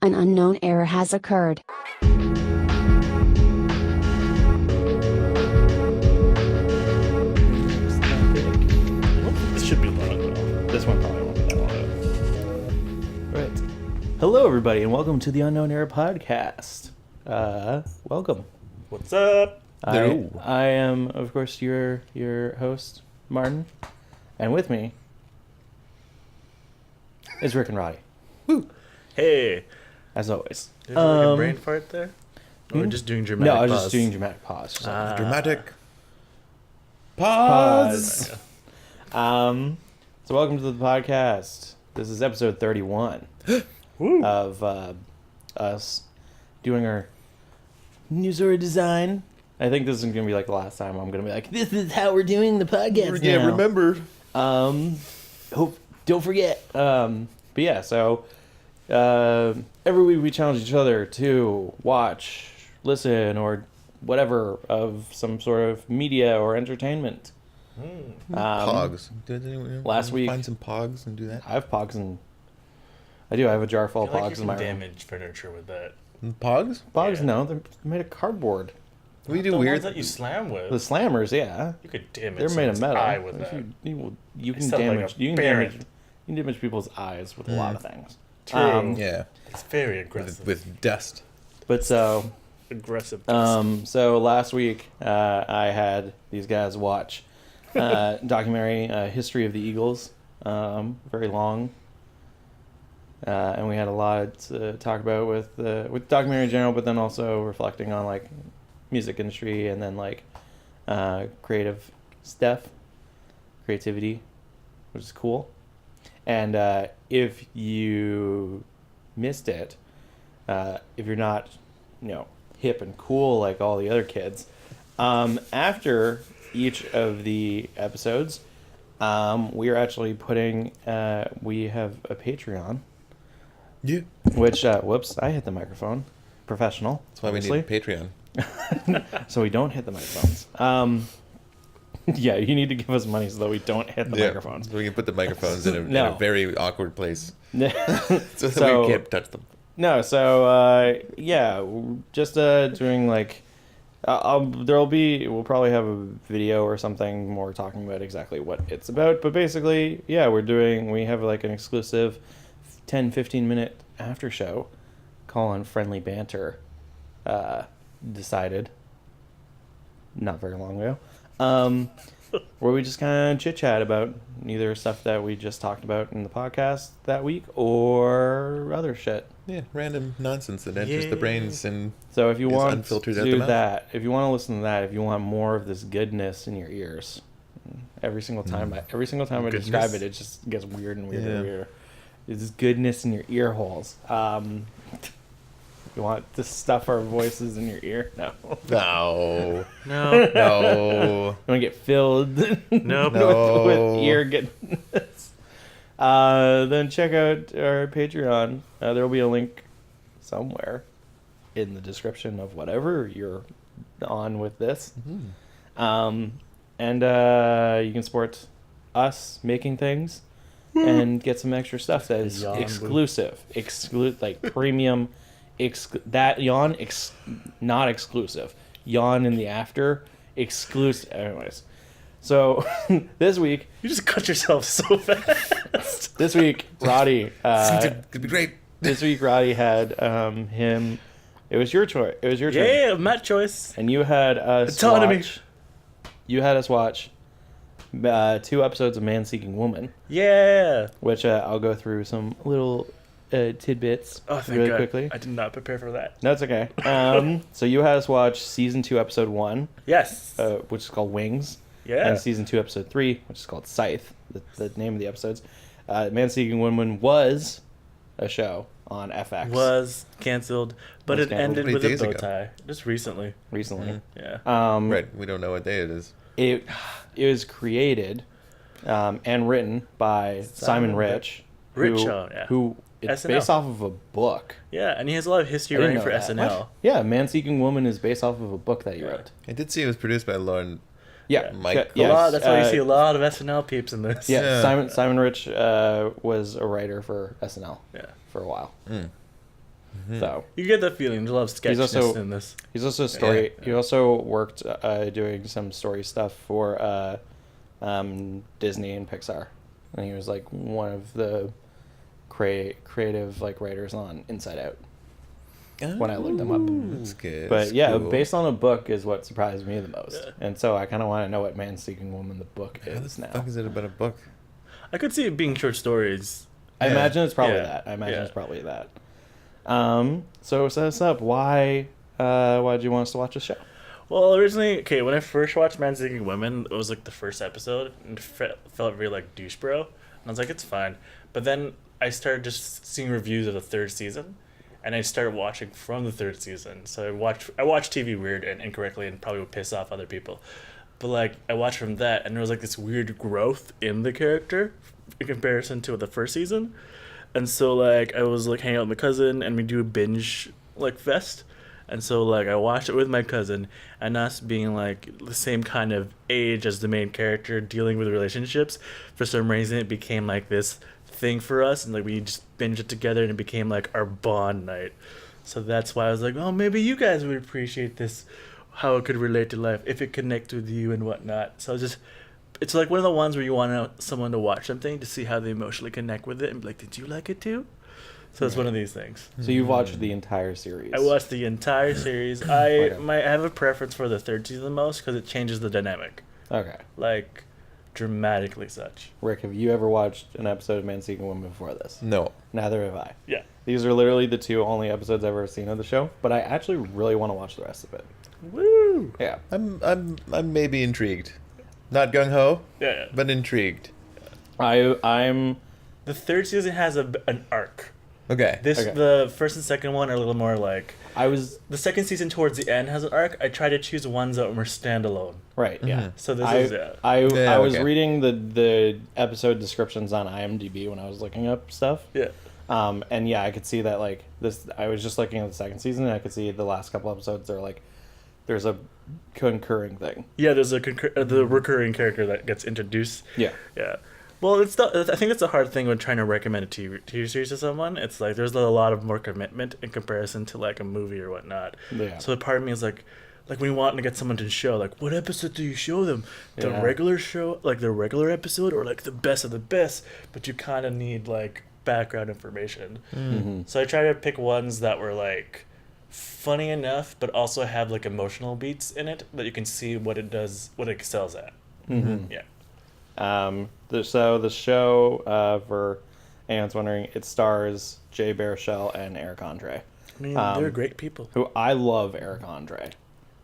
An unknown error has occurred. This should be long though. This one probably won't be that long. Right. Hello, everybody, and welcome to the Unknown Era podcast. Welcome. What's up? I am, of course, your host, Martin, and with me is Rick and Roddy, Hey. as always. Did you like a brain fart there? Or just doing dramatic No, I was pause? just doing dramatic pause. Just like, Dramatic pause. Okay. So welcome to the podcast. This is episode 31 Woo. of us doing our new sort of design. I think this is going to be like the last time I'm going to be like, this is how we're doing the podcast Yeah, now. remember. Don't forget. But yeah, so every week we challenge each other to watch, listen, or whatever of some sort of media or entertainment. Pogs. Did anyone last week- find some pogs and do that? I have pogs and I have a jar full I of feel like pogs you in my can room. damage furniture with that. Pogs? Pogs, Yeah. no, they're made of cardboard. We do the weird. ones that you slam with. The slammers, yeah, You could damage they're made of someone's metal. eye with If that. you They can sound like damage. a You can parrot. damage. You can damage people's eyes with a lot of things. True. Yeah, It's very aggressive. with dust. But so aggressive. So last week, I had these guys watch documentary History of the Eagles, very long, and we had a lot to talk about with documentary in general, but then also reflecting on like music industry and then like creative stuff, creativity, which is cool. And if you missed it, if you're not, hip and cool like all the other kids, after each of the episodes, we are actually putting, we have a Patreon, Yeah. which, whoops, I hit the microphone, professional. That's why we obviously. need Patreon. So we don't hit the microphones. Yeah, you need to give us money so that we don't hit the microphones. So we can put the microphones in No. a very awkward place so that So- we can't touch them. No, so yeah, just doing like we'll probably have a video or something more talking about exactly what it's about, but basically, yeah, we have like an exclusive 10-15 minute after show call on Friendly Banter decided not very long ago, where we just kind of chit chat about either stuff that we just talked about in the podcast that week or other shit. Yeah, random nonsense that enters the brains and So if you It's want unfiltered to out the do mouth. that, if you want to listen to that, if you want more of this goodness in your ears, every single time I Goodness? describe it, it just gets weird and weirder and Yeah. weirder. It's goodness in your ear holes. You want to stuff our voices in your ear? No. no, No. no. You want to get filled Nope. No. with ear goodness. Then check out our Patreon. There will be a link somewhere in the description of whatever you're on with this. And you can support us making things and get some extra stuff that is Yawn. exclusive. Like premium. Not exclusive. Yawn in the after. Exclusive. Anyways. So this week, You just cut yourself so fast. this week, Roddy. It'd be great. This week, Roddy had him. It was your choice. It was your turn. Yeah, Matt choice. And you had us Autonomy. watch. You had us watch 2 episodes of Man Seeking Woman, Yeah. which I'll go through some little tidbits Oh, thank really God. quickly. I did not prepare for that. No, it's okay. So you had us watch season 2, episode 1, Yes. which is called Wings, yeah. and season 2, episode 3, which is called Scythe. The name of the episodes. Man Seeking Woman was a show on FX Was canceled, but Was it canceled. ended How many with a days bow ago? tie. Just recently. recently. Yeah. Right, we don't know what day it is. It was created and written by Simon Rich, Rich, yeah. who it's SNL. based off of a book. Yeah, and he has a lot of history I didn't writing for know that. SNL. What? Yeah, Man Seeking Woman is based off of a book that you Yeah. wrote. I did see it was produced by Lauren. Yeah, Mike- yes, That's why you see a lot of SNL peeps in this. Yeah, Yeah. Simon Rich was a writer for SNL Yeah. for a while. Mm. So You get that feeling. There's a lot of sketchiness also- in this. he's also story. Yeah. He also worked doing some story stuff for Disney and Pixar, and he was like one of the creative like writers on Inside Out. When I looked him up. That's good. But That's yeah, cool. based on a book is what surprised me the most, Yeah. and so I kind of want to know what Man Seeking Woman the book How is the now. fuck is it about a book? I could see it being short stories. I Yeah. imagine it's probably Yeah. that. I imagine Yeah. it's probably that. So set us up. Why did you want us to watch this show? Well, originally, okay, when I first watched Man Seeking Women, it was like the first episode, and it felt really like douche bro. And I was like, it's fine. But then I started just seeing reviews of the third season, and I started watching from the third season. So I watched TV weird and incorrectly, and probably would piss off other people. But like I watched from that, and there was like this weird growth in the character in comparison to the first season. And so like I was like hanging out with my cousin, and we do a binge like fest. And so like I watched it with my cousin, and us being like the same kind of age as the main character dealing with relationships, for some reason it became like this thing for us, and like we just binged it together, and it became like our bond night. So that's why I was like, oh, maybe you guys would appreciate this, how it could relate to life if it connects with you and whatnot. So it's like one of the ones where you want someone to watch something to see how they emotionally connect with it and be like, did you like it too? So it's one of these things. So you've watched the entire series. I watched the entire series. I have a preference for the third season the most because it changes the dynamic, Okay. like dramatically such. Rick, have you ever watched an episode of Man Seeking Woman before this? No. Neither have I. Yeah. These are literally the two only episodes I've ever seen of the show, but I actually really want to watch the rest of it. Woo! Yeah. I'm maybe intrigued. Not gung ho, Yeah. but intrigued. I'm The third season has an arc. Okay. Okay. The first and second one are a little more like. I was The second season towards the end has an arc. I try to choose ones that were standalone. right. Yeah. So this is yeah. I was okay. reading the episode descriptions on IMDb when I was looking up stuff. Yeah. And yeah, I could see that like this. I was just looking at the second season, and I could see the last couple episodes. They're like, there's a concurring thing. Yeah, there's the recurring character that gets introduced. Yeah. Yeah. Well, I think that's a hard thing when trying to recommend a TV series to someone. It's like there's a lot of more commitment in comparison to like a movie or whatnot. Yeah. So part of me is like when you want to get someone to show, like, what episode do you show them? The Yeah. regular show, like the regular episode, or like the best of the best? But you kind of need like background information. Mm-hmm. So I try to pick ones that were like funny enough, but also have like emotional beats in it that you can see what it does, what it excels at. Mm-hmm. Yeah. So the show, for anyone's wondering, it stars Jay Baruchel and Eric Andre, I mean, they're great people. who I love. Eric Andre,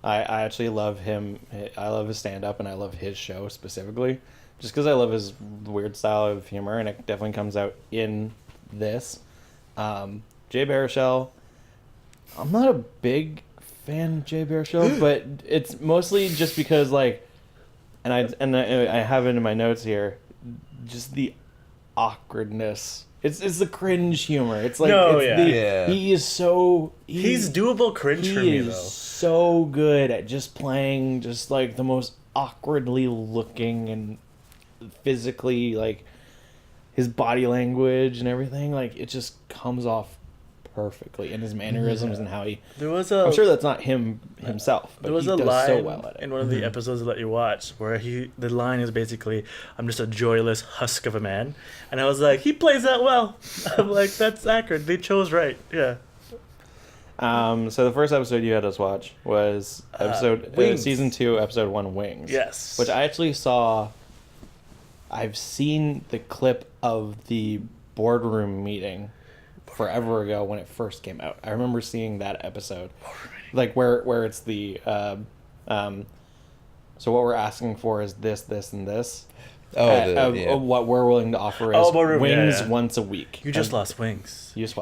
I actually love him. I love his stand up, and I love his show specifically, just because I love his weird style of humor, and it definitely comes out in this. Jay Baruchel, I'm not a big fan of Jay Baruchel, but it's mostly just because like. And I have it in my notes here, just the awkwardness. It's the cringe humor. It's like No, it's yeah. the, Yeah. he is so He's doable cringe for me he is though. so good at just playing just like the most awkwardly looking and physically like his body language and everything. Like it just comes off perfectly in his mannerisms and how he. There was I'm sure that's not him himself, but there was he a does line so well at it. in one of the episodes that you watch where the line is basically, "I'm just a joyless husk of a man," and I was like, he plays that well. I'm like, that's accurate. They chose right. Yeah. So the first episode you had us watch was Wings. season 2, episode 1, Wings. Yes. Which I actually saw. I've seen the clip of the boardroom meeting forever ago when it first came out. I remember seeing that episode, like where it's the so what we're asking for is this, this, and this. Of what we're willing to offer is boardroom, wings yeah. once a week. You just And- lost wings. You just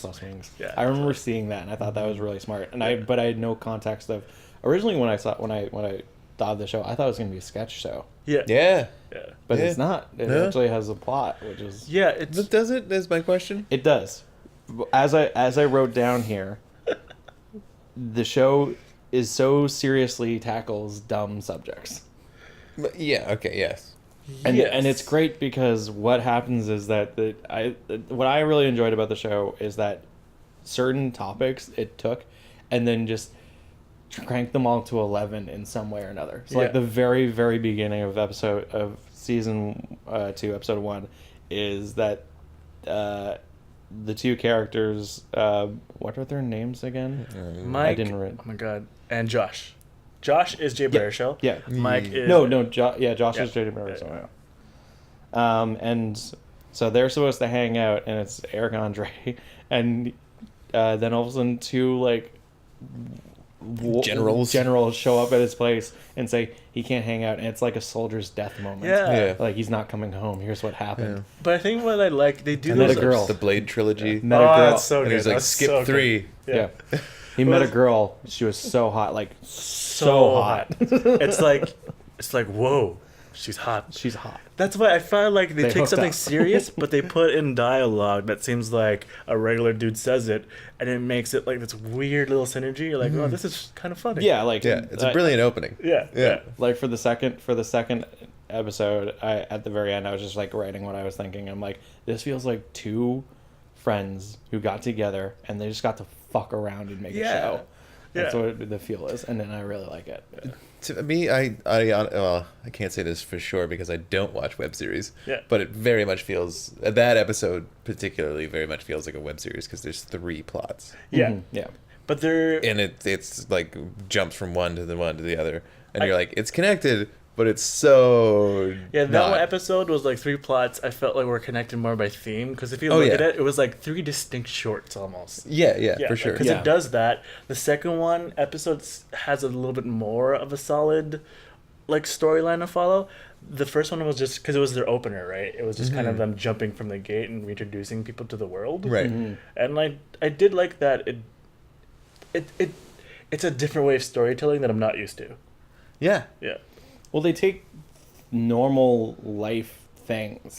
lost wings. Yeah. I remember seeing that, and I thought that was really smart. And but I had no context of. Originally, when I thought of the show, I thought it was going to be a sketch show, Yeah. Yeah. Yeah. but Yeah. it's not. It No. actually has a plot, which is Yeah. It's But does it? Is my question. it does. As I wrote down here, the show is so seriously tackles dumb subjects. But yeah. Okay. Yes. And Yes. and it's great because what happens is that what I really enjoyed about the show is that certain topics it took, and then just crank them all to 11 in some way or another. So like the very, very beginning of season 2, episode 1, is that the two characters, what are their names again? Mike. I didn't read. Oh my god. And Josh. Josh is Jay Baruchel. Yeah. Mike is Josh is Jay Baruchel. And so they're supposed to hang out, and it's Eric Andre, and then all of a sudden two like generals show up at his place and say he can't hang out, and it's like a soldier's death moment. Yeah. Like he's not coming home. Here's what happened. Yeah. But I think what I like, they do I met those a girl. The Blade trilogy. Met a girl. That's so And good. he's like, That's skip so 3. Good. Yeah. He met a girl. She was so hot, like so hot. It's like whoa, she's hot. She's hot. That's why I felt like they take hooked something up. serious, but they put in dialogue that seems like a regular dude says it, and it makes it like this weird little synergy. You're like, oh, this is kind of funny. Yeah, like Yeah, it's a brilliant opening. Yeah. Like for the second episode, at the very end, I was just like writing what I was thinking. I'm like, this feels like two friends who got together and they just got to fuck around and make a show. That's what the feel is, and then I really like it. To me, I can't say this for sure because I don't watch web series. Yeah. But it very much feels, that episode particularly very much feels like a web series because there's 3 plots. Yeah. Mm-hmm. Yeah. But they're And it's like jumps from one to the other, and you're like, it's connected, but it's so that not. one episode was like 3 plots. I felt like we're connected more by theme, because if you look at it, it was like 3 distinct shorts almost. Yeah, for sure. Because it does that. The second one episode has a little bit more of a solid like storyline to follow. The first one was just because it was their opener, right? It was just kind of them jumping from the gate and reintroducing people to the world, Right. And like I did like that. It's a different way of storytelling that I'm not used to. Yeah. Well, they take normal life things,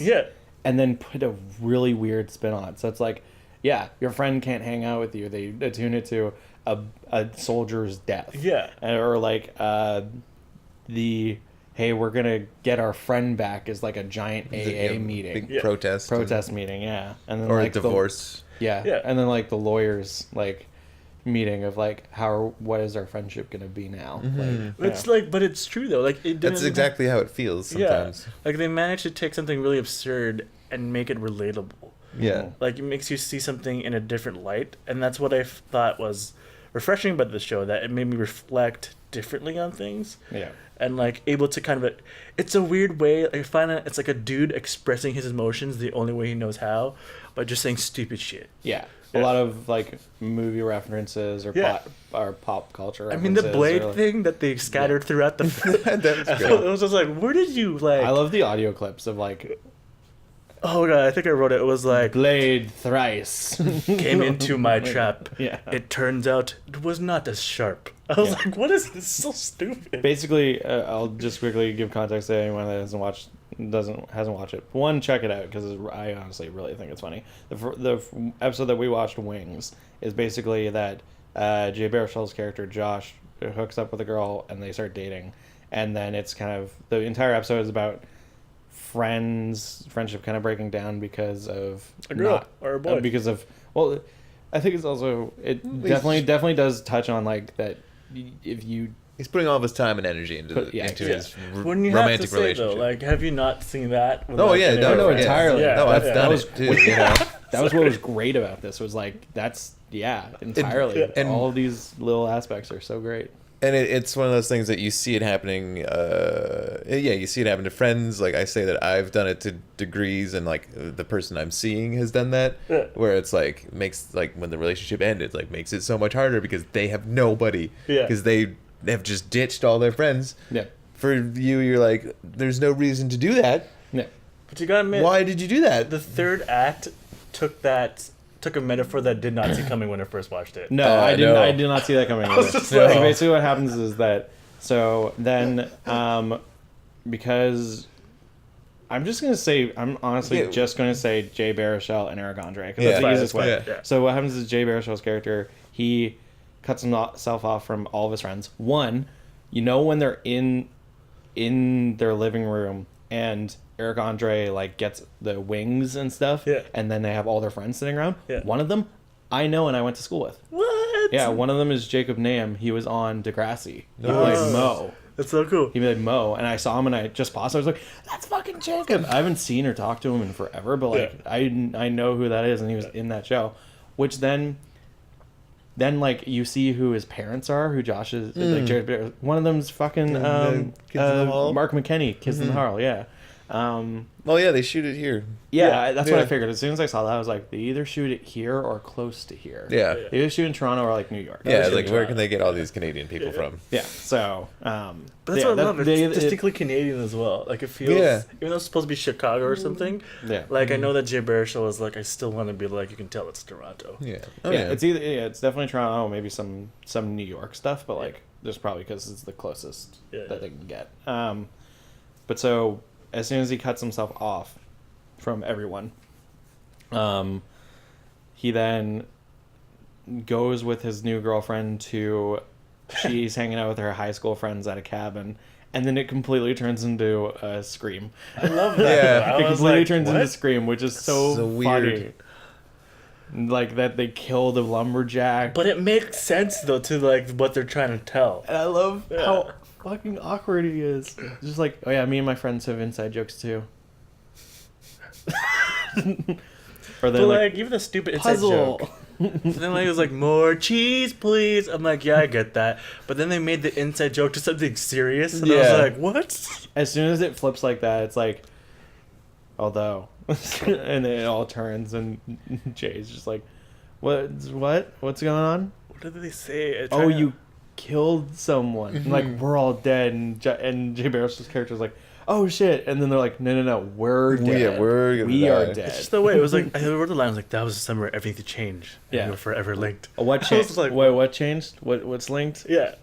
and then put a really weird spin on it. So it's like, yeah, your friend can't hang out with you. They attune it to a soldier's death. Yeah. Or like hey, we're gonna get our friend back is like a giant AA meeting, Big protest meeting, yeah, and then or like a divorce. Yeah. and then like the lawyers like meeting of like what is our friendship gonna be now? It's like, but it's true though. Like it That's exactly how it feels sometimes. Like they managed to take something really absurd and make it relatable. Yeah. Like it makes you see something in a different light, and that's what I thought was refreshing about the show, that it made me reflect differently on things. Yeah. And like able to kind of, it's a weird way. I find it, it's like a dude expressing his emotions the only way he knows how, by just saying stupid shit. Yeah. A lot of like movie references or pop culture I references. mean, the Blade or, thing that they scattered throughout the That was great. it was just like, where did you like? I love the audio clips of like Oh god, I think I wrote it. It was like, Blade thrice came into my trap. Yeah. It turns out it was not as sharp. I was like, what is this? So stupid. Basically, I'll just quickly give context to anyone that hasn't watched it. One, check it out because I honestly really think it's funny. The episode that we watched, Wings, is basically that Jay Baruchel's character Josh hooks up with a girl and they start dating, and then it's kind of the entire episode is about friendship kind of breaking down because of A girl or a boy. because of I think it's also definitely does touch on like that if you. He's putting all of his time and energy into his When you romantic have to say relationship. though, like, have you not seen that? Oh yeah, no, entirely. Yeah, No, I've yeah. done was- it too. You know? That was what was great about this was like that's entirely and- all of these little aspects are so great. And it's one of those things that you see it happening. You see it happen to friends. Like I say that I've done it to degrees, and like the person I'm seeing has done that. Yeah. Where it's like makes like when the relationship ended, like makes it so much harder because they have nobody. Yeah. Because they have just ditched all their friends. Yeah. For you, you're like, there's no reason to do that. Yeah. But you gotta admit, Why did you do that? the third act took a metaphor that I did not see coming when I first watched it. No, I didn't. no. I did not see that coming. was Either. just So like- basically, what happens is that then because I'm honestly just gonna say Jay Baruchel and Eric Andre because that's the Yeah, easiest way. yeah. So what happens is Jay Baruchel's character, he cuts himself off from all of his friends. One, when they're in their living room and Eric Andre like gets the wings and stuff, Yeah. and then they have all their friends sitting around. Yeah. One of them I know and I went to school with. What? Yeah, one of them is Jacob Nahum. He was on Degrassi. He Nice. played Mo. That's so cool. He played Mo, and I saw him and I just paused. I was like, that's fucking Jacob. I haven't seen or talked to him in forever, but like I know who that is, and he was in that show. Which then like you see who his parents are, who Josh is like Jared, one of them's fucking Kids in the Hall? Mark McKinney, Kids in the Hall, yeah. Oh yeah, they shoot it here. That's what I figured. As soon as I saw that, I was like, they either shoot it here or close to here. Yeah. They either shoot in Toronto or like New York. Yeah, like where can they get all these Canadian people from? Yeah. So, But that's what I love. It's distinctly Canadian as well. Like it feels, even though it's supposed to be Chicago or something. Yeah. Like I know that Jay Baruchel was like, I still want to be like, you can tell it's Toronto. Yeah. It's either it's definitely Toronto, maybe some New York stuff, but like there's probably because it's the closest that they can get. But so as soon as he cuts himself off from everyone, he then goes with his new girlfriend to she's hanging out with her high school friends at a cabin, and then it completely turns into a Scream. I love that. Yeah. It completely turns into Scream, which is so weird. funny. Like that they kill the lumberjack. But it makes sense though to like what they're trying to tell. And I love how fucking awkward he is. Just like, oh yeah, me and my friends have inside jokes too. Or then But like even the stupid inside puzzle. joke. Then like it was like, more cheese please. I'm like, yeah, I get that. But then they made the inside joke to something serious, and I was like, what? As soon as it flips like that, it's like, although, and then it all turns, and Jay's just like, what's going on? What did they say? Oh, you killed someone. Like, we're all dead, and Jay Baruchel's character's like, oh shit, and then they're like, no, we're dead. Yeah, we're gonna we die. are dead. It's just the way it was like. I wrote the line, I was like, that was the summer everything changed. And Yeah. we were forever linked. What I was changed? like, Wait, what changed? What's linked? Yeah.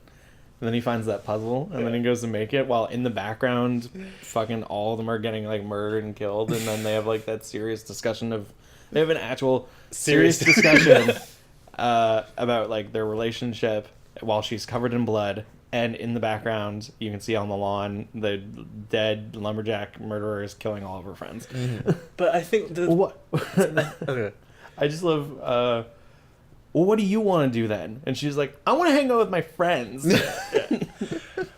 And then he finds that puzzle, and then he goes to make it, while in the background, fucking all of them are getting, like, murdered and killed, and then they have, like, that serious discussion of... They have an actual serious discussion about, like, their relationship while she's covered in blood, and in the background, you can see on the lawn, the dead lumberjack murderer is killing all of her friends. But I think the... What? Okay. I just love... well, what do you want to do then? And she's like, I want to hang out with my friends.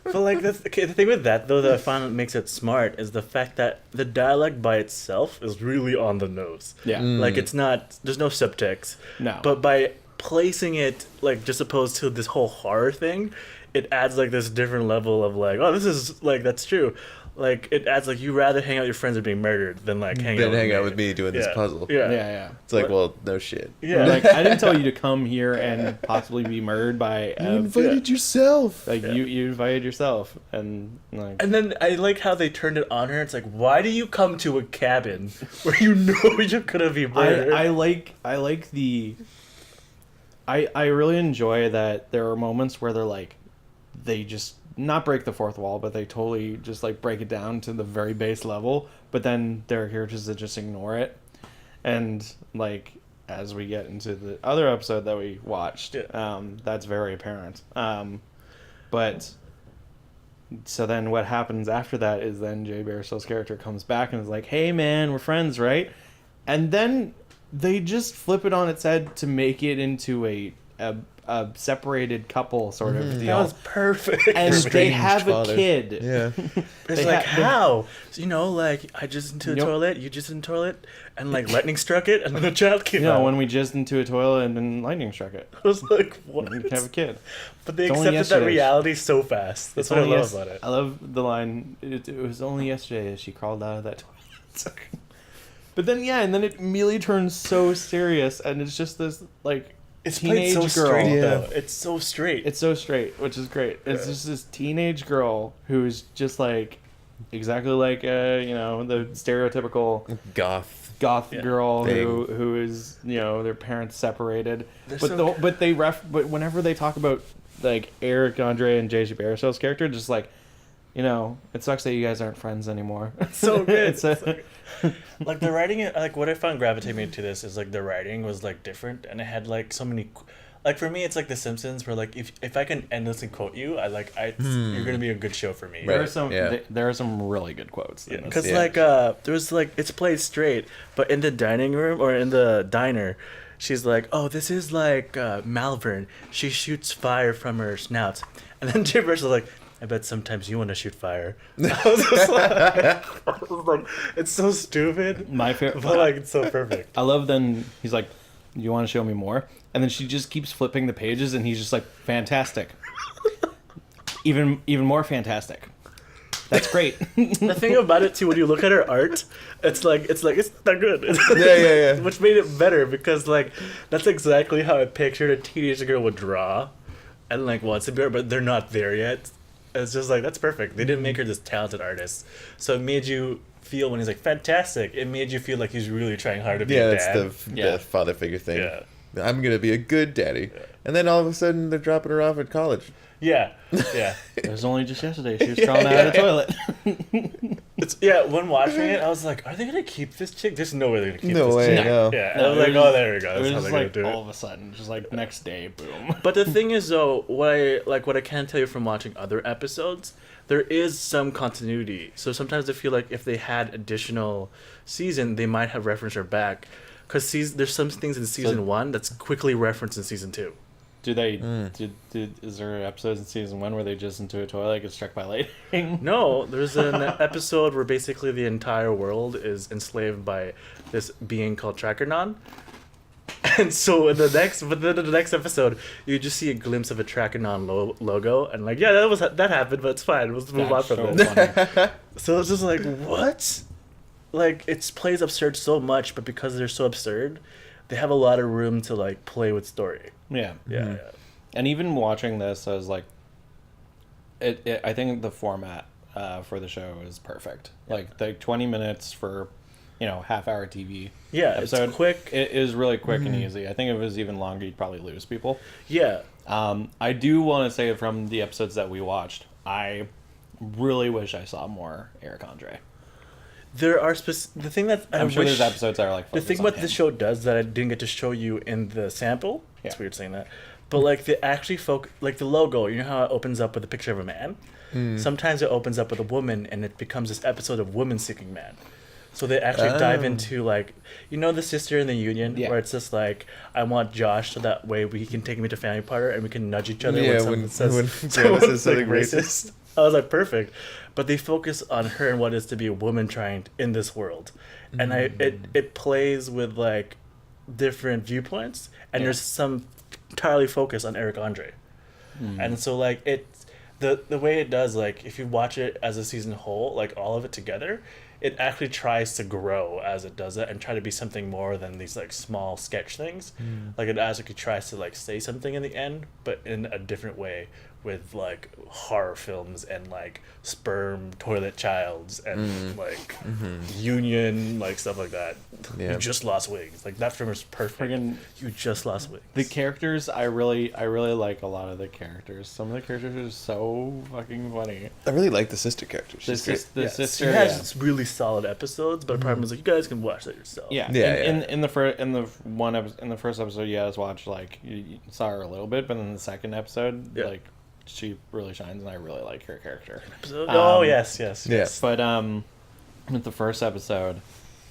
But like the thing with that though that I find makes it smart is the fact that the dialect by itself is really on the nose. Yeah. Like it's not, there's no subtext. No. But by placing it like just opposed to this whole horror thing, it adds like this different level of like, oh, this is like, that's true. Like it adds like, you rather hang out with your friends are being murdered than like hang out with me doing this puzzle. Yeah. It's like, well, no shit. Yeah. Like, I didn't tell you to come here and possibly be murdered by... You invited yourself. Like, you invited yourself. And, like... And then I like how they turned it on her. It's like, why do you come to a cabin where you know you're gonna be murdered? I like the... I really enjoy that there are moments where they're like... They just... Not break the fourth wall, but they totally just, like, break it down to the very base level. But then there are characters that just ignore it. And, like... As we get into the other episode that we watched, that's very apparent. But so then what happens after that is then Jay Baruchel's character comes back and is like, "Hey man, we're friends, right?" And then they just flip it on its head to make it into a separated couple sort of deal. That was perfect. And they have father. a kid. Yeah. It's like, how? So, you know, like, I just into the toilet, you just in the toilet, and, like, lightning struck it, and then a child came out. When we jizzed into a toilet and then lightning struck it. I was like, what? We can have a kid. But they It's only accepted that yesterday. reality so fast. That's what I love about it. I love the line, it was only yesterday as she crawled out of that toilet. But then, and then it immediately turns so serious, and it's just this, like... It's played teenage so girl. straight, Yeah. though. It's so straight. It's so straight, which is great. It's just this teenage girl who's just like exactly like the stereotypical Goth. girl Thing. who is their parents separated. They're But so- but whenever they talk about like Eric Andre and J.J. Baruchel's character, just like it sucks that you guys aren't friends anymore. so good. It's Like the writing, like what I found gravitating me to this is like the writing was like different, and it had like so many, like for me it's like The Simpsons, where like if I can endlessly quote you, you're gonna be a good show for me. there Right. are some Yeah. there are some really good quotes. in this. Because like there was like it's played straight, but in the dining room or in the diner, she's like, "Oh, this is like Malvern. She shoots fire from her snout." And then Jay Birch is like, "I bet sometimes you want to shoot fire." I was like, it's so stupid, My favorite. but like it's so perfect. I love then he's like, "You want to show me more?" And then she just keeps flipping the pages, and he's just like, "Fantastic, even more fantastic. That's great." The thing about it too, when you look at her art, it's not good. Yeah. Which made it better because like that's exactly how I pictured a teenage girl would draw, and like wants to be, but they're not there yet. It's just like that's perfect. They didn't make her this talented artist, so it made you feel when he's like fantastic. It made you feel like he's really trying hard to be a That's dad. the father figure thing. Yeah. I'm gonna be a good daddy, and then all of a sudden they're dropping her off at college. Yeah. It was only just yesterday she was crawling out of the toilet. It's when watching it, I was like, are they gonna keep this chick? There's no way they're gonna keep No this way, chick. no. Yeah. No, I was like, oh, there we go. It That's was how just they're gonna like do all it. of a sudden, just like next day, boom. But the thing is, though, what I can tell you from watching other episodes, there is some continuity. So sometimes I feel like if they had additional season, they might have referenced her back, because there's some things in season 1 that's quickly referenced in season 2. Do they? Is there episodes in season 1 where they just into a toilet, get struck by lightning? No, there's an episode where basically the entire world is enslaved by this being called Trackernon. And so in the next episode, you just see a glimpse of a Trackernon logo, and like, yeah, that happened, but it's fine. Let's move on That's from so it. funny. So it's just like, what? Like, it plays absurd so much, but because they're so absurd, they have a lot of room to like play with story. Yeah. Yeah. And even watching this, I was like, I think the format for the show is perfect. Like the 20 minutes for, half-hour TV. Yeah, episode. it's quick. It is really quick and easy. I think if it was even longer, you'd probably lose people. Yeah. I do want to say from the episodes that we watched, I really wish I saw more Eric Andre. There are the thing that I'm sure there's episodes that are like the thing focused what on the him. show does that I didn't get to show you in the sample. It's Yeah. weird saying that, but like they actually like the logo. You know how it opens up with a picture of a man. Sometimes it opens up with a woman, and it becomes this episode of woman seeking man. So they actually dive into like the sister in the union where it's just like I want Josh so that way we can take me to family partner and we can nudge each other Yeah, when when someone Grandma someone says something racist. I was like, perfect. But they focus on her and what it is to be a woman trying in this world. And it plays with like different viewpoints, and there's some entirely focused on Eric Andre. And so like the way it does, like if you watch it as a season whole, like all of it together, it actually tries to grow as it does it and try to be something more than these like small sketch things. Like it actually tries to like say something in the end, but in a different way, with like horror films and like sperm toilet childs and like union, like stuff like that. Yeah. You just lost wings. Like that film is perfect. Friggin- You just lost wings. The characters, I really like a lot of the characters. Some of the characters are so fucking funny. I really like the sister character. She's great. The Yes, sister, she has really solid episodes, but the problem is like you guys can watch that yourself. yeah. Yeah, In the first episode, I just watched like you saw her a little bit, but in the second episode, Yeah. like she really shines, and I really like her character. Episode? Oh yes. Yeah. But with the first episode,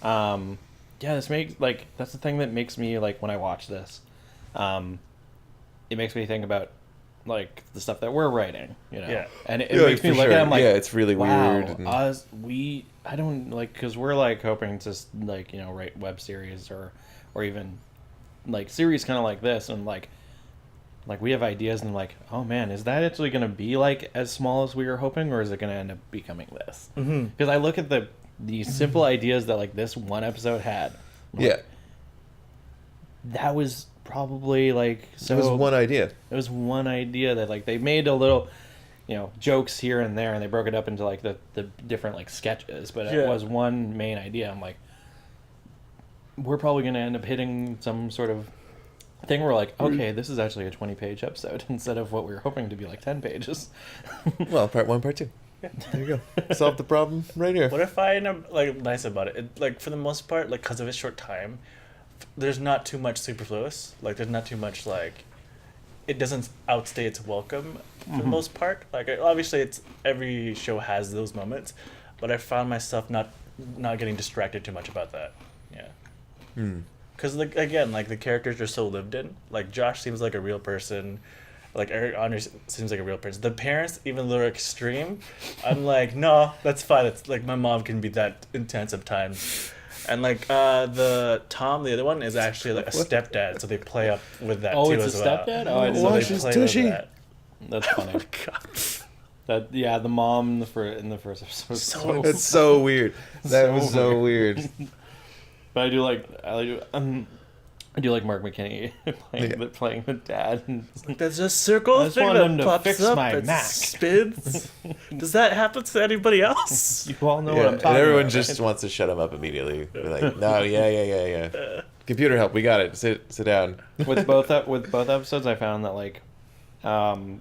that's the thing that makes me like when I watch this, it makes me think about like the stuff that we're writing, Yeah. and it Yeah, makes me for look sure. at it, I'm like, Yeah, it's really wow, weird and- I don't like, because we're like hoping to like write web series or even like series kind of like this, and like we have ideas, and I'm like, oh man, is that actually going to be like as small as we were hoping, or is it going to end up becoming this? Because I look at the simple ideas that like this one episode had. I'm like, Yeah. that was probably like so. It was one idea. It was one idea that like they made a little, jokes here and there, and they broke it up into like the different like sketches, but it was one main idea. I'm like, we're probably going to end up hitting some sort of thing where like, okay, this is actually a 20-page episode instead of what we were hoping to be like 10 pages. Well, part 1, part 2. Yeah, there you go. Solve the problem right here. What I find like nice about it, like for the most part, like because of its short time, there's not too much superfluous. Like there's not too much like, it doesn't outstay its welcome for the most part. Like obviously, every show has those moments, but I found myself not getting distracted too much about that. Yeah. because like again, like the characters are so lived in. Like Josh seems like a real person. Like Eric Anders seems like a real person. The parents, even though they're extreme, I'm like, no, that's fine. It's like my mom can be that intense at times. And like the Tom, the other one, is actually like a stepdad, so they play up with that too as well. Oh, it's a stepdad? Oh, I didn't So know they that. play with that. That's Oh funny. my god. The mom in the first episode. Was so That's so weird. That So was so weird. But I do like Mark McKinney playing the dad. And There's a circle I just thing want him that to pops fix up my and Mac. spins. Does that happen to anybody else? you all know Yeah, what I'm and talking everyone about. just wants to shut him up immediately. They're like, no, yeah. Computer help, we got it. Sit down. with both episodes, I found that like, the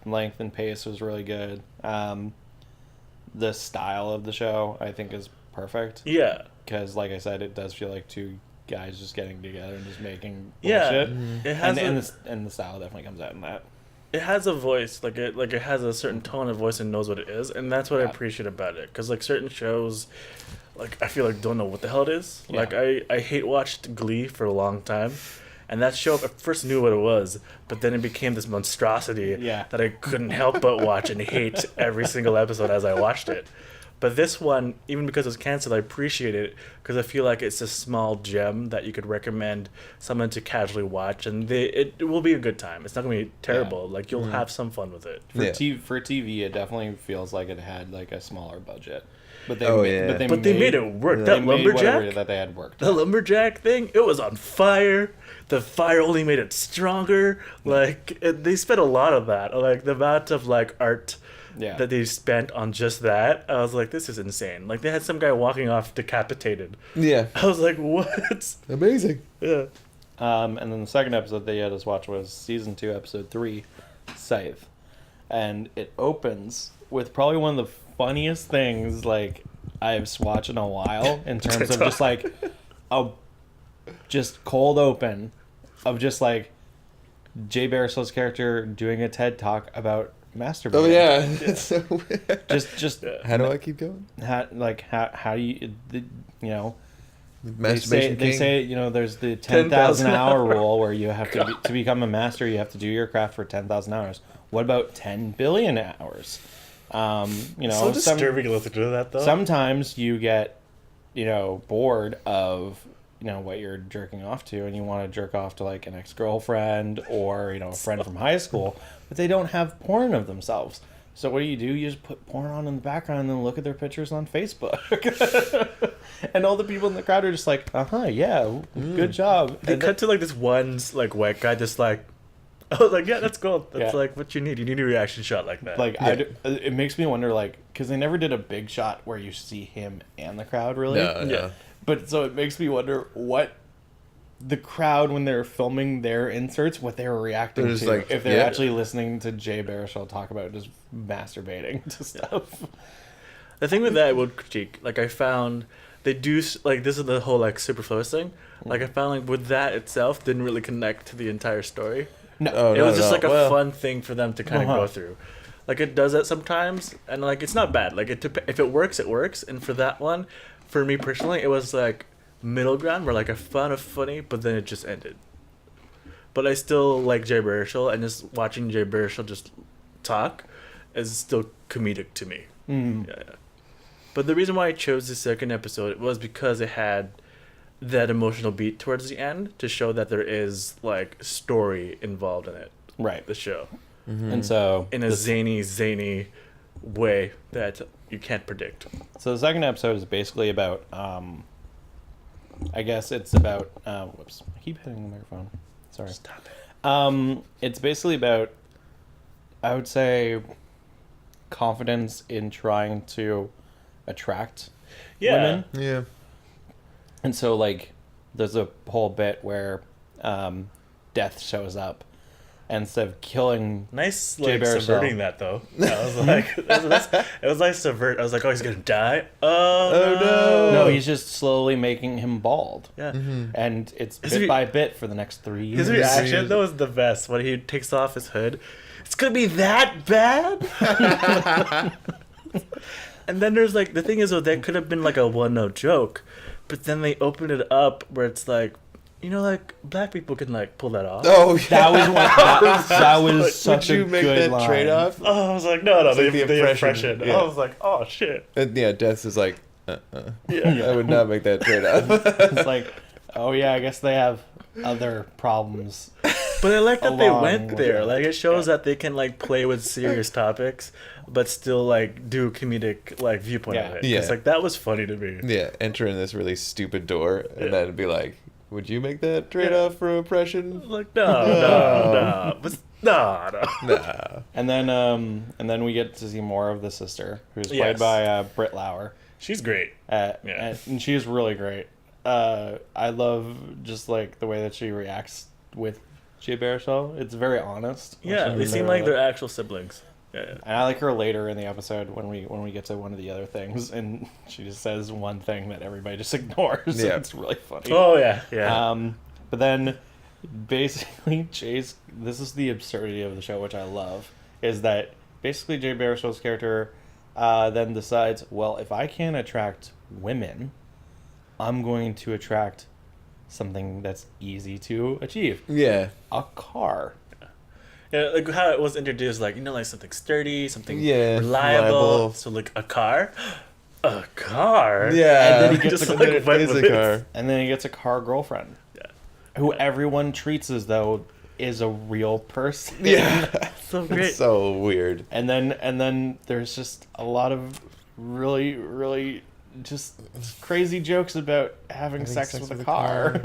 length and pace was really good. The style of the show, I think, is perfect. Yeah. Because, like I said, it does feel like two guys just getting together and just making Yeah. bullshit. It has And the style definitely comes out in that. it has a voice, like it has a certain tone of voice and knows what it is, and that's what I Yeah. appreciate about it. Because like certain shows, like I feel like don't know what the hell it is. Yeah. Like I hate watched Glee for a long time, and that show I first knew what it was, but then it became this monstrosity Yeah. that I couldn't help but watch and hate every single episode as I watched it. But this one, even because it's canceled, I appreciate it because I feel like it's a small gem that you could recommend someone to casually watch, and it will be a good time. It's not going to be terrible. Like, you'll have some fun with it. For, Yeah. for TV, it definitely feels like it had like a smaller budget. But they Oh, made, yeah. but they made it work. They That made whatever lumberjack, that they had worked. the lumberjack thing, it was on fire. The fire only made it stronger. Like, they spent a lot of that. Like, the amount of, like, art Yeah. that they spent on just that, I was like, this is insane. Like, they had some guy walking off decapitated. Yeah. I was like, what? Amazing. Yeah. And then the second episode they had us watch was season 2, episode 3, Scythe, and it opens with probably one of the funniest things like I've watched in a while in terms of just like a just cold open of just like Jay Baruchel's character doing a TED talk about masturbating. Oh yeah. That's so weird. Just How do I keep going? how do you they Masturbation king. say there's the 10,000 10,000 hour hour. rule where you have to become a master, you have to do your craft for 10,000 hours. What about 10 billion hours? So disturbing to listen to that, though. Sometimes you get bored of what you're jerking off to, and you want to jerk off to like an ex-girlfriend or a friend from high school, but they don't have porn of themselves. So what do? You just put porn on in the background and then look at their pictures on Facebook. And all the people in the crowd are just like, yeah, good job. They And cut to like this one like white guy just like, I was like, yeah, that's cool. That's Yeah. like what you need. You need a reaction shot like that. like it makes me wonder, like, because they never did a big shot where you see him and the crowd really. No, no. Yeah. But so it makes me wonder what the crowd, when they're filming their inserts, what they were reacting They're to. just like, If they're yeah. actually listening to Jay Baruchel talk about just masturbating to stuff. The thing with that, I would critique. Like I found they do like this is the whole like superfluous thing. Like I found like with that itself didn't really connect to the entire story. No. Oh, It no, was just no. like a Well, fun thing for them to kind of Uh-huh. go through. Like it does that sometimes, and like it's not bad. Like if it works, it works. And for that one, for me personally, it was like middle ground where like I found it funny, but then it just ended. But I still like Jay Baruchel, and just watching Jay Baruchel just talk is still comedic to me. Mm. Yeah. But the reason why I chose the second episode was because it had that emotional beat towards the end to show that there is like story involved in it. Right. The show And so in a zany way that you can't predict. So the second episode is basically about, I guess it's about, whoops, I keep hitting the microphone. Sorry. Stop it. It's basically about, I would say, confidence in trying to attract Yeah. women. Yeah. And so, like, there's a whole bit where Death shows up, and instead of killing Nice, Jay like Baruchel. subverting that though. I was like, it was nice subvert. I was like, oh, he's gonna die. Oh no! No, he's just slowly making him bald. Yeah. And it's His bit re- by bit for the next 3 years. His reaction though was the best when he takes off his hood. It's gonna be that bad. And then there's like the thing is though that could have been like a one note joke, but then they opened it up where it's like, you know, like black people can like pull that off. Oh, yeah. That was one. That was such Would you a make good that line. trade-off? Oh, I was like, no, It's the like the impression. impression, yeah. I was like, oh shit. And yeah, Death is like, Yeah. I would not make that trade-off. It's like, oh yeah, I guess they have other problems. But I like that they Along went with there. that. Like it shows that they can like play with serious topics, but still like do a comedic like viewpoint of Yeah. it. Yeah. It's like that was funny to me. Yeah, enter in this really stupid door, and Yeah. then be like, would you make that trade-off for oppression? Like no, but no. Nah. And then we get to see more of the sister, who's played Yes. by Britt Lauer. She's great. Yeah. And she's really great. I love just like the way that she reacts with Jay Baruchel. It's very honest. Yeah, they seem like they're actual siblings. Yeah. And I like her later in the episode when we get to one of the other things, and she just says one thing that everybody just ignores. Yeah. It's really funny. Oh yeah, yeah. But then, basically, this is the absurdity of the show, which I love, is that basically Jay Baruchel's character then decides, well, if I can't attract women, I'm going to attract something that's easy to achieve. Yeah. A car. Yeah, like how it was introduced, like, you know, like something sturdy, something Yeah, reliable. reliable. So like a car, a car. Yeah. And then he gets Just a, like it went is with a it. car. and then he gets a car girlfriend, Yeah. who everyone treats as though is a real person. Yeah. So great. It's so weird. And then there's just a lot of really, really just crazy jokes about having sex with a car.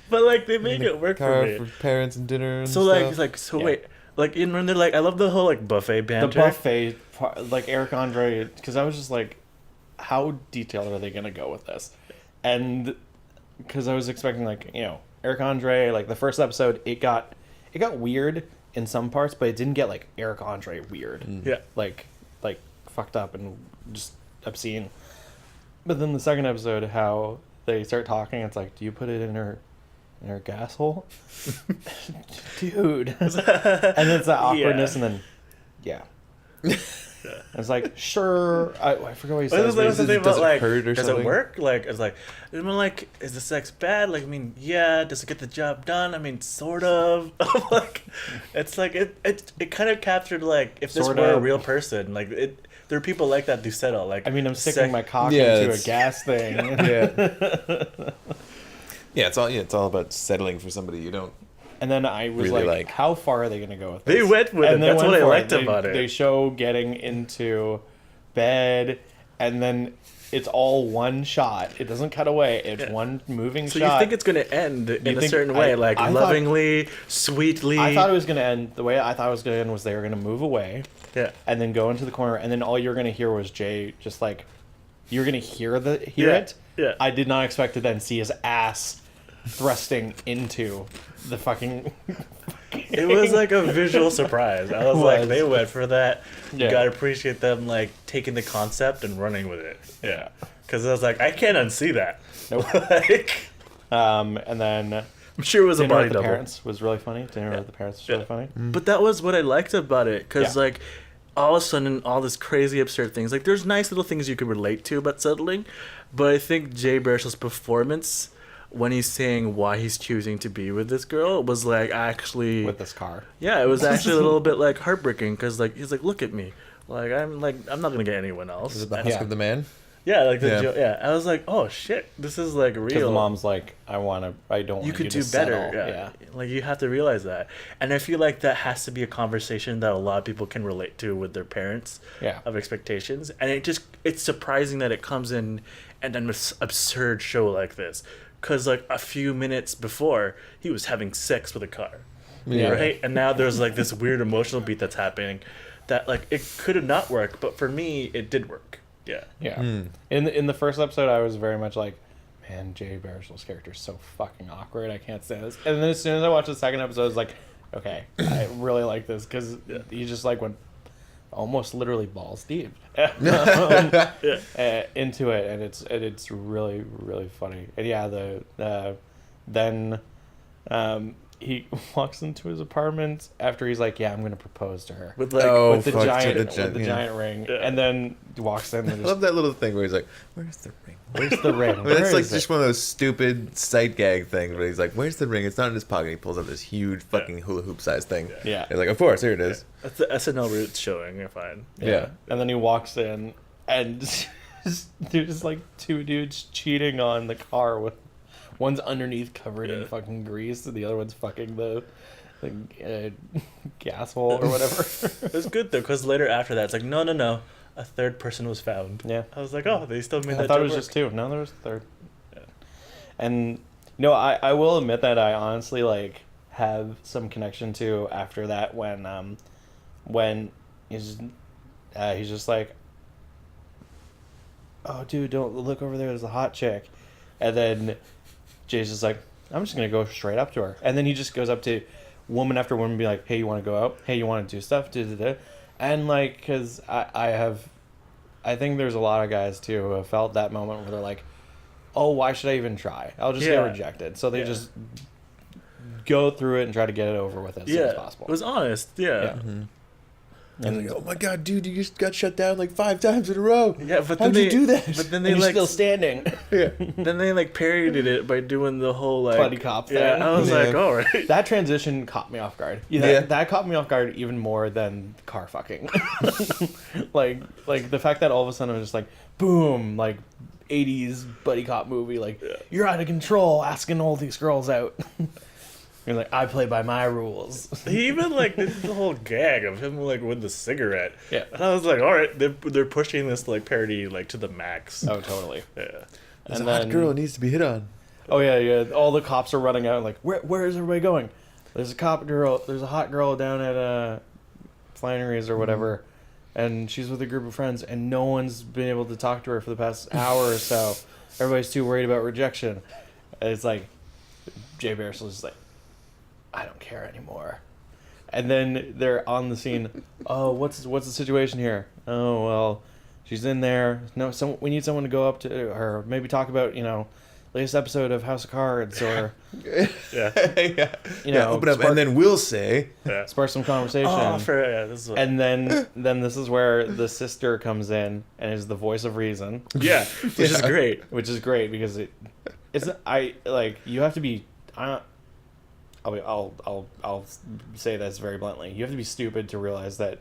But like they make it work Car for me. for parents and dinner and So like stuff. it's like so Yeah. wait, like in when they're like I love the whole like buffet The banter. buffet part, like Eric Andre, because I was just like, how detailed are they gonna go with this? And because I was expecting like, you know, Eric Andre, like the first episode, it got weird in some parts, but it didn't get like Eric Andre weird. Yeah. Like fucked up and just obscene. But then the second episode, how they start talking, it's like, do you put it in her gas hole? Dude. And it's that awkwardness, Yeah. and then, yeah. And it's like, sure. I forget what he But says. there's but like he's- something does about it like hurt or does something? it work? Like it's like I mean like is the sex bad? Like I mean yeah. Does it get the job done? I mean sort of. Like it's like it kind of captured like if this Sort were a of. real person like it. There are people like that do settle like. I mean, I'm sticking my cock Yeah, into a it's- gas thing. yeah. Yeah, it's all about settling for somebody you don't. And then I was Really like, like. how far are they going to go with this? They went with it. they That's went what I for liked They- about it. They show getting into bed, and then it's all one shot. It doesn't cut away. It's Yeah. one moving So shot. you think it's gonna end in a think- certain way, I- like I thought- lovingly, sweetly? I thought it was going to end, the way I thought it was going to end was they were going to move away Yeah. and then go into the corner, and then all you're going to hear was Jay just like, you're going to hear Yeah, it. yeah. I did not expect to then see his ass thrusting into the fucking... It was like a visual surprise. I was like, they went for that. Yeah. You gotta appreciate them like taking the concept and running with it. Yeah. Because I was like, I can't unsee that. Nope. Like, And then I'm sure it was a Dinner body with the double. Parents was really funny. Dinner with the Parents was really funny. But that was what I liked about it, because Yeah. like all of a sudden all this crazy absurd things, like there's nice little things you could relate to about settling, but I think Jay Baruchel's performance when he's saying why he's choosing to be with this girl was like actually With this car. yeah, it was actually a little bit like heartbreaking, because like he's like, look at me, like I'm not gonna get anyone else. Is it the And- husk Yeah. of the man? yeah, like the Yeah. yeah. I was like, oh shit, this is like Because real. the mom's like, I don't want You could to do better. settle. Yeah. Like you have to realize that, and I feel like that has to be a conversation that a lot of people can relate to with their parents. Yeah. Of expectations, and it's surprising that it comes in an absurd show like this, because like a few minutes before he was having sex with a car, Yeah. right? And now there's like this weird emotional beat that's happening, that like it could have not worked, but for me it did work. Yeah. Yeah. In the first episode, I was very much like, man, Jay Baruchel's character is so fucking awkward. I can't stand this. And then as soon as I watched the second episode, I was like, okay, I really like this, because he just like went almost literally balls deep into it, and it's really, really funny. And yeah, then he walks into his apartment after he's like, yeah, I'm gonna propose to her With like, Oh, with the fuck, giant with the giant ring, Yeah. and then walks in. I And love that little thing where he's like, "Where's the ring?" where's the ring? I mean, Where that's like is just it? one of those stupid sight gag things where he's like, "Where's the ring?" It's not in his pocket. He pulls out this huge fucking hula hoop sized thing. Yeah. He's like, "Of course, here it is." that's the SNL roots showing. You're fine. Yeah. And then he walks in, and there's like two dudes cheating on the car with one's underneath covered in Yeah. fucking grease, and the other one's fucking the gas hole or whatever. It was good though, because later after that, it's like, no, a third person was found. Yeah. I was like, oh, they still made that. I thought it was joke just two. No, there was a third. Yeah. And I will admit that I honestly like have some connection to after that when he's just like, oh dude, don't look over there, there's a hot chick. And then Jay's just like, I'm just gonna go straight up to her. And then he just goes up to woman after woman and be like, hey, you want to go out? Hey, you want to do stuff? And like, because I think there's a lot of guys too who have felt that moment where they're like, oh, why should I even try? I'll just get Yeah. rejected. So they Yeah. just go through it and try to get it over with as soon as possible. It was honest. Yeah. Yeah. Mm-hmm. And And like, oh my god, dude, you just got shut down like 5 times in a row. Yeah, but How'd then you do that? But then and they you're like still standing. Yeah. then they like parodied it by doing the whole like Buddy cop Yeah, thing. I was Yeah. like, all right. That transition caught me off guard. Yeah. That caught me off guard even more than car fucking. like the fact that all of a sudden I was just like, boom, like 80s buddy cop movie, like, Yeah. you're out of control asking all these girls out. You're like, I play by my rules. He even like did the whole gag of him like with the cigarette. Yeah. And I was like, all right, they're pushing this like parody like to the max. Oh, totally. Yeah. There's And a hot then- girl who needs to be hit on. Oh yeah. All the cops are running out. Like, where is everybody going? There's a hot girl down at Flannery's or whatever, and she's with a group of friends, and no one's been able to talk to her for the past hour or so. Everybody's too worried about rejection. And it's like, Jay Baruchel's just like, I don't care anymore. And then they're on the scene. Oh, what's the situation here? Oh well, she's in there. No, we need someone to go up to her. Maybe talk about latest episode of House of Cards, or Yeah. Yeah. you know, Open up, spark- and then we'll say, Yeah. spark some conversation. Oh, this is what, And then this is where the sister comes in and is the voice of reason, yeah, which is Yeah. which great. is great because it's you have to be. I'll say this very bluntly. You have to be stupid to realize that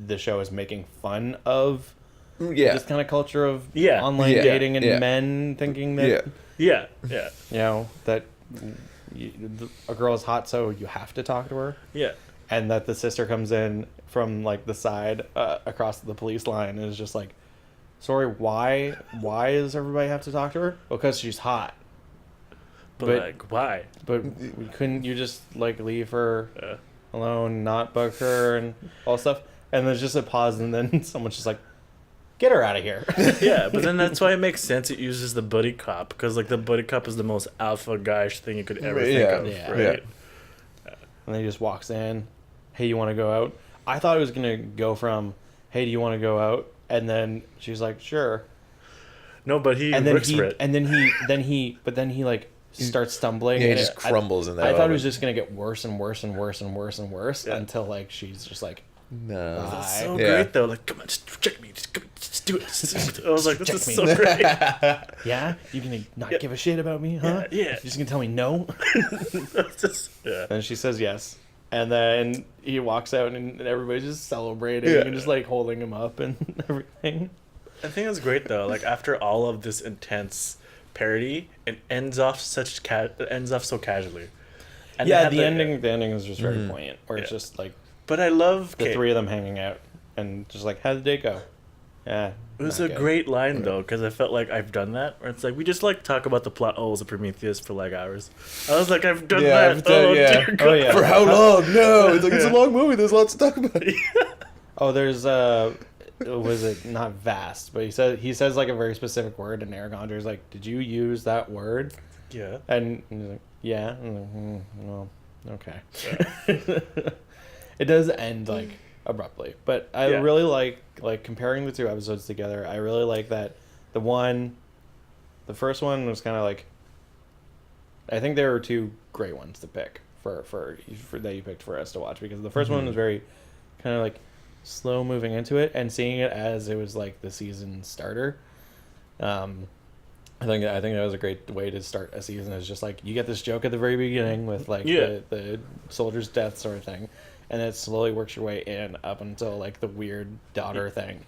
the show is making fun of yeah. this kind of culture of Yeah. online Yeah. dating and Yeah. men thinking that Yeah. Yeah. that a girl is hot, so you have to talk to her. Yeah. And that the sister comes in from like the side across the police line and is just like, sorry, why does everybody have to talk to her? Because she's hot. But like, why? But couldn't you just like leave her Yeah. alone, not bug her and all stuff? And there's just a pause, and then someone's just like, get her out of here. Yeah, but then that's why it makes sense. It uses the buddy cop because like the buddy cop is the most alpha guyish thing you could ever think Yeah. of, Yeah. right? And then he just walks in. Hey, you want to go out? I thought it was gonna go from, hey, do you want to go out? And then she's like, sure. No, but he And then works he, for it. and then he like starts stumbling. Yeah, he and just crumbles in that I thought it moment. was just gonna get worse and worse and worse and worse and worse Yeah. until like she's just like, No. Bye. So Yeah. great though. Like, come on, just reject me. Just do it. I was like, this Reject is me. so great. yeah, you gonna not Yeah. give a shit about me, huh? Yeah. You're just gonna tell me no? It's just, yeah. And she says yes. And then he walks out and everybody's just celebrating Yeah. and just like holding him up and everything. I think it was great though. Like after all of this intense parody, it ends off so casually. And they Yeah, have the ending is just very poignant, where it's Yeah. just like But I love the okay, three of them hanging out and just like, how'd the date go? Yeah, It was not a good. great line though, because I felt like I've done that. Where it's like we just like talk about the plot holes of Prometheus for like hours. I was like, I've done Yeah, that. I've done- yeah. Dear God. Oh, yeah. For how long? No. It's like, it's a long movie. There's lots to talk about. Oh, there's was it not vast, but he says like a very specific word, and Eric Andre's like, did you use that word? Yeah. And he's like, yeah. I'm like, well, okay. It does end like abruptly, but I Yeah. really like comparing the two episodes together. I really like that the first one was kind of like, I think there were two great ones to pick for that you picked for us to watch, because the first one was very kind of like slow moving into it, and seeing it as it was like the season starter. I think that was a great way to start a season. Is just like you get this joke at the very beginning with like the soldier's death sort of thing, and it slowly works your way in up until like the weird daughter thing.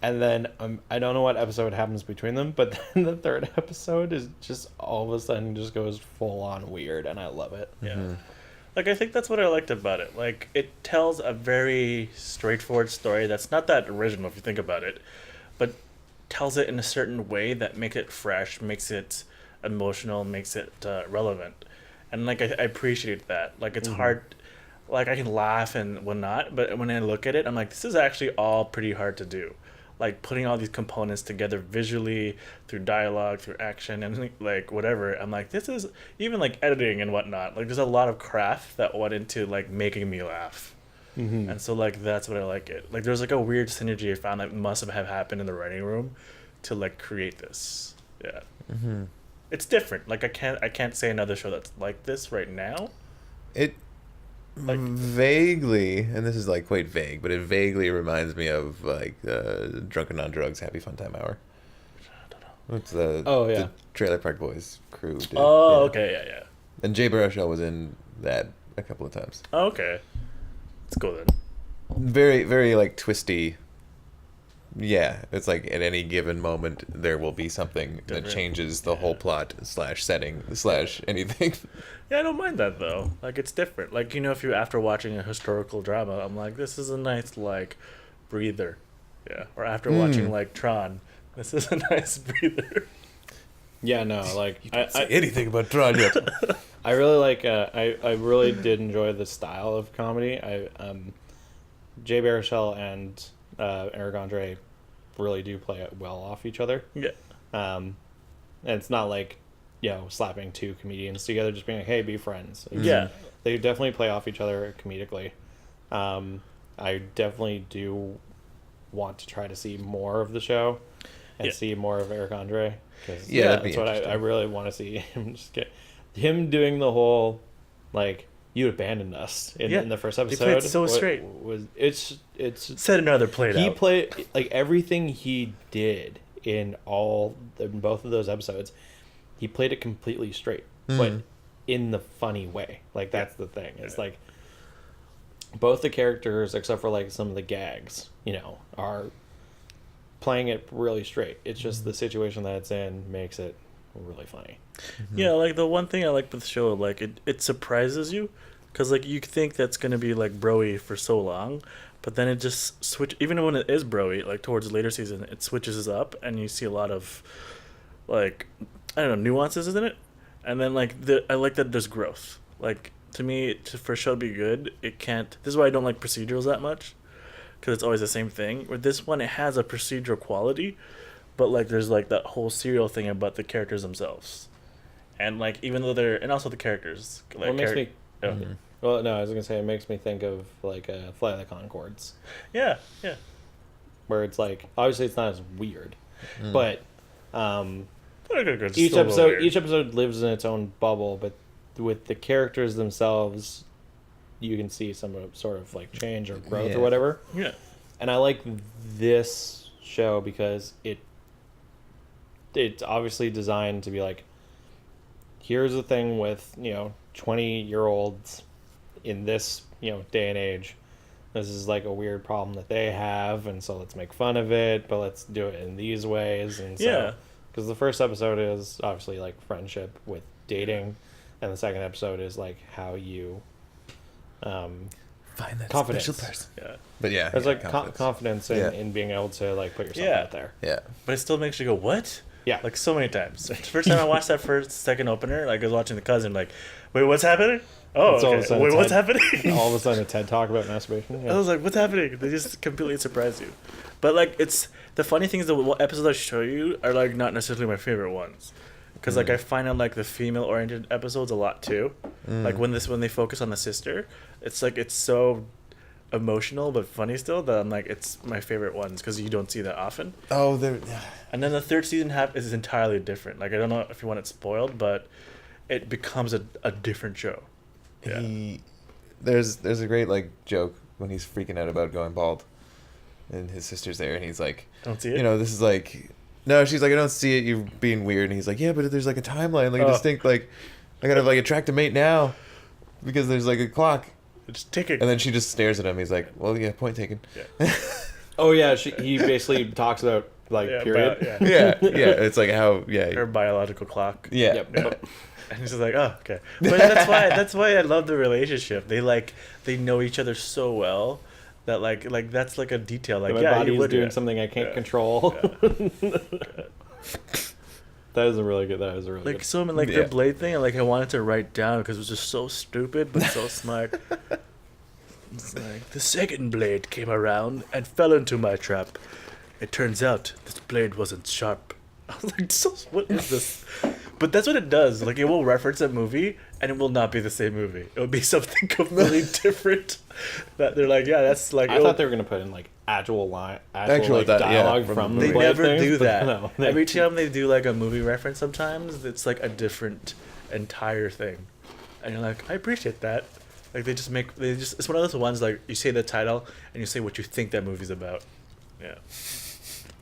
And then I don't know what episode happens between them, but then the third episode is just all of a sudden just goes full on weird, and I love it. Yeah. Like, I think that's what I liked about it. Like, it tells a very straightforward story that's not that original if you think about it, but tells it in a certain way that makes it fresh, makes it emotional, makes it relevant. And, like, I appreciate that. Like, it's hard. Like, I can laugh and whatnot, but when I look at it, I'm like, this is actually all pretty hard to do. Like, putting all these components together visually, through dialogue, through action, and like whatever. I'm like, this is even like editing and whatnot. Like, there's a lot of craft that went into like making me laugh, and so like that's what I like it. Like, there's like a weird synergy I found that must have happened in the writing room to like create this. Yeah, it's different. Like, I can't say another show that's like this right now. It Like, vaguely, and this is like quite vague, but it vaguely reminds me of like Drunken on Drugs, Happy Fun Time Hour. I don't know. It's the the Trailer Park Boys crew. Did. Oh, okay, yeah. And Jay Baruchel was in that a couple of times. Oh, okay, let's go then. Very, very like twisty. Yeah, it's like at any given moment there will be something that changes the whole plot / setting / anything. Yeah, I don't mind that though. Like, it's different. Like, you know, if you after watching a historical drama, I'm like, this is a nice like breather. Yeah. Or after watching like Tron, this is a nice breather. Yeah, no, like You don't say anything about Tron yet. I really like. I really did enjoy the style of comedy. Jay Baruchel and Eric Andre really do play it well off each other. Yeah. And it's not like, you know, slapping two comedians together, just being like, hey, be friends. Yeah. They definitely play off each other comedically. I definitely do want to try to see more of the show and see more of Eric Andre. Cause that's what I really want to see him him doing the whole, like, you abandoned us in the first episode. He played so straight. It's Said another played he out. played like everything he did in both of those episodes. He played it completely straight, but in the funny way. Like, that's the thing. It's like both the characters, except for like some of the gags, you know, are playing it really straight. It's just the situation that it's in makes it really funny. Yeah, like the one thing I like with the show, like it surprises you, because like you think that's gonna be like broy for so long, but then it just even when it is broy, like towards the later season, it switches up and you see a lot of like, I don't know, nuances in it, and then like I like that there's growth. Like, to me, for a show to be good, it can't. This is why I don't like procedurals that much, because it's always the same thing. With this one, it has a procedural quality, but like there's like that whole serial thing about the characters themselves. And like, even though and also the characters. Like, Well, no, I was gonna say it makes me think of like Flight of the Conchords. Yeah. Where it's like, obviously it's not as weird, but Each each episode lives in its own bubble. But with the characters themselves, you can see some sort of like change or growth or whatever. Yeah. And I like this show because it's obviously designed to be like, here's the thing with, you know, 20-year-olds in this, you know, day and age. This is like a weird problem that they have, and so let's make fun of it, but let's do it in these ways. And so, because the first episode is obviously like friendship with dating, and the second episode is like how you find that confidence. special person. Yeah. But yeah, there's like confidence, confidence in being able to like put yourself out there. Yeah. But it still makes you go, what? Yeah. Like, so many times. The first time I watched that second opener, like, I was watching The Cousin, like, wait, what's happening? Oh, okay. Wait, what's happening? All of a sudden, a TED Talk about masturbation. Yeah. I was like, what's happening? They just completely surprise you. But, like, the funny thing is the episodes I show you are, like, not necessarily my favorite ones. Because, like, I find out, like, the female-oriented episodes a lot, too. Like, when they focus on the sister, it's, like, it's so emotional but funny still that I'm like, it's my favorite ones because you don't see that often. Oh, they're... And then the third season is entirely different. Like, I don't know if you want it spoiled, but it becomes a different show. there's a great like joke when he's freaking out about going bald, and his sister's there, and he's like, Don't see it. you know, this is like, no, she's like, I don't see it. You're being weird, and he's like, yeah, but there's like a timeline, like a distinct, like, I gotta like attract a mate now, because there's like a clock. Just take it. And then she just stares at him. He's like, well, yeah, point taken. Yeah. Oh yeah, he basically talks about like period. Yeah, it's like how Her biological clock. yeah. Yep. And he's just like, oh, okay. But that's why I love the relationship. They know each other so well that like that's like a detail. Like, My yeah, body you is would doing something I can't control. That is a really good. Like so, like their blade thing. Like I wanted to write down because it was just so stupid but so smart. It's like the second blade came around and fell into my trap. It turns out this blade wasn't sharp. I was like, so what is this? But that's what it does. Like, it will reference a movie, and it will not be the same movie. It will be something completely different. That they're like, yeah, that's like. I thought they were gonna put in like actual Actual dialogue from from the the They Blade never things, do but that. no, Every time they do like a movie reference, sometimes it's like a different entire thing, and you're like, I appreciate that. Like it's one of those ones like you say the title and you say what you think that movie's about. Yeah,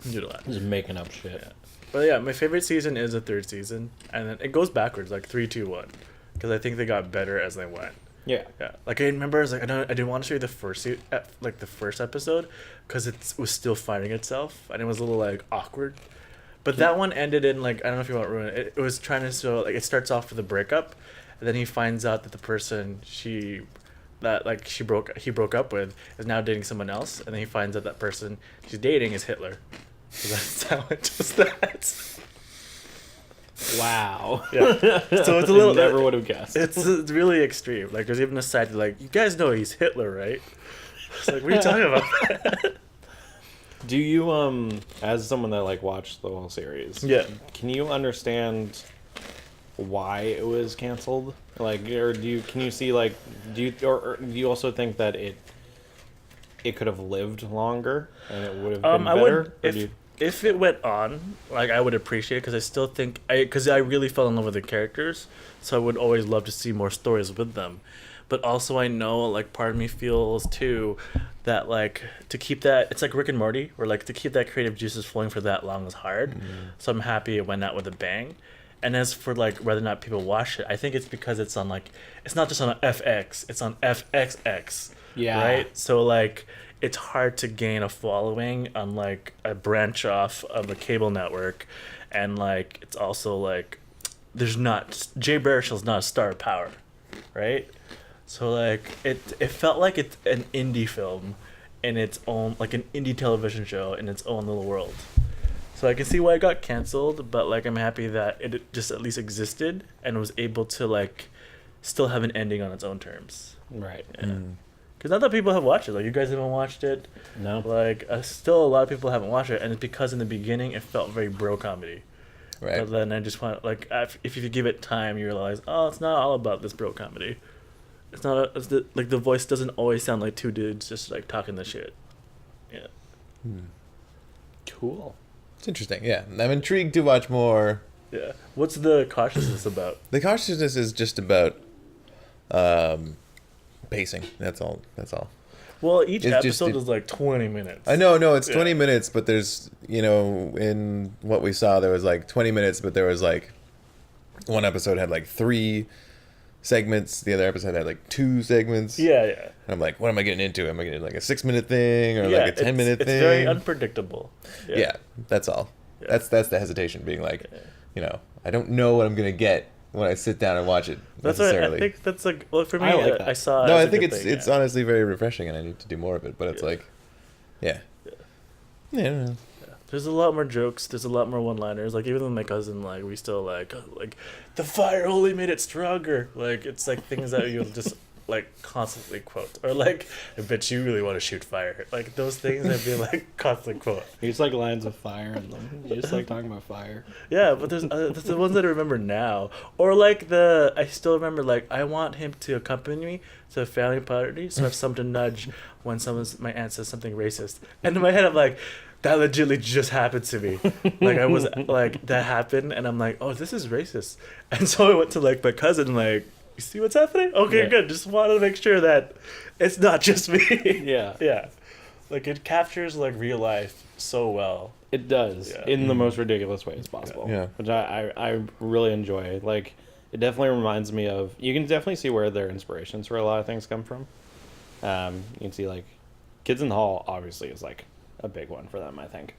you do that. Just making up shit. Yeah. But yeah, my favorite season is the third season, and then it goes backwards, like 3, 2, 1, because I think they got better as they went. Yeah. Yeah, like I remember, I was like, I didn't want to show you the first episode, because it was still finding itself, and it was a little like awkward. But that one ended in like, I don't know if you want to ruin it. It was trying to show like it starts off with a breakup, and then he finds out that the person he broke up with is now dating someone else, and then he finds out that person she's dating is Hitler. So that's how it does that. Wow. Yeah. So it's a little. Never would have guessed. It's really extreme. Like there's even a side to like, you guys know he's Hitler, right? It's like, what are you talking about? Do you as someone that like watched the whole series? Yeah. Can you understand why it was canceled? Like, or can you see like do you also think that it could have lived longer and it would have been I better? would if it went on, like I would appreciate it, because I still think because I really fell in love with the characters, so I would always love to see more stories with them. But also I know like part of me feels too that like to keep that, it's like Rick and Marty, where like to keep that creative juices flowing for that long is hard. Mm-hmm. So I'm happy it went out with a bang. And as for like whether or not people watch it, I think it's because it's on like, it's not just on FX, it's on FXX. Yeah. Right? So like it's hard to gain a following on like a branch off of a cable network, and like it's also like there's not Jay Baruchel's not a star of power, right? So like it felt like it's an indie film in its own, like an indie television show in its own little world. So I can see why it got canceled, but like I'm happy that it just at least existed and was able to like still have an ending on its own terms. Right. Yeah. Because not that people have watched it. Like you guys haven't watched it. No. Like still a lot of people haven't watched it, and it's because in the beginning it felt very bro comedy. Right. But then I just want like if you give it time, you realize it's not all about this bro comedy. It's not like the voice doesn't always sound like two dudes just like talking the shit. Yeah. Cool. It's interesting. Yeah, I'm intrigued to watch more. Yeah. What's the cautiousness about? The cautiousness is just about pacing. That's all. Well, each It's just- episode is like 20 minutes. I know, no, it's 20 minutes, but there's, in what we saw, there was like 20 minutes, but there was like one episode had like 3 segments, the other episode had like 2 segments. Yeah. And I'm like, what am I getting into? Am I getting like a 6-minute thing or like a 10-minute thing? It's very unpredictable. Yeah, that's all. Yeah. That's the hesitation, being like, I don't know what I'm gonna get when I sit down and watch it That's necessarily. what I think. That's like, well, for me, I like that. I saw. No, as I a think good it's thing, it's yeah. honestly very refreshing, and I need to do more of it. But it's Yeah. like, yeah. I don't know. There's a lot more jokes. There's a lot more one-liners. Like even with my cousin, like we still like the fire only made it stronger. Like it's like things that you'll just like constantly quote, or like I bet you really want to shoot fire. Like those things I'd be like constantly quote. You just like lines of fire in them. You just like talking about fire. Yeah, but there's the ones that I remember now, or like I still remember like I want him to accompany me to a family party, so I have something to nudge when my aunt says something racist, and in my head I'm like, that legitimately just happened to me. Like I was like that happened, and I'm like, oh, this is racist, and so I went to like my cousin like you see what's happening? Okay, Yeah. good. Just want to make sure that it's not just me. Yeah. Yeah. Like, it captures, like, real life so well. It does, Yeah. in the most ridiculous ways possible. Yeah. Which I really enjoy. Like, it definitely reminds me of... You can definitely see where their inspirations for a lot of things come from. You can see, like, Kids in the Hall, obviously, is, like, a big one for them, I think.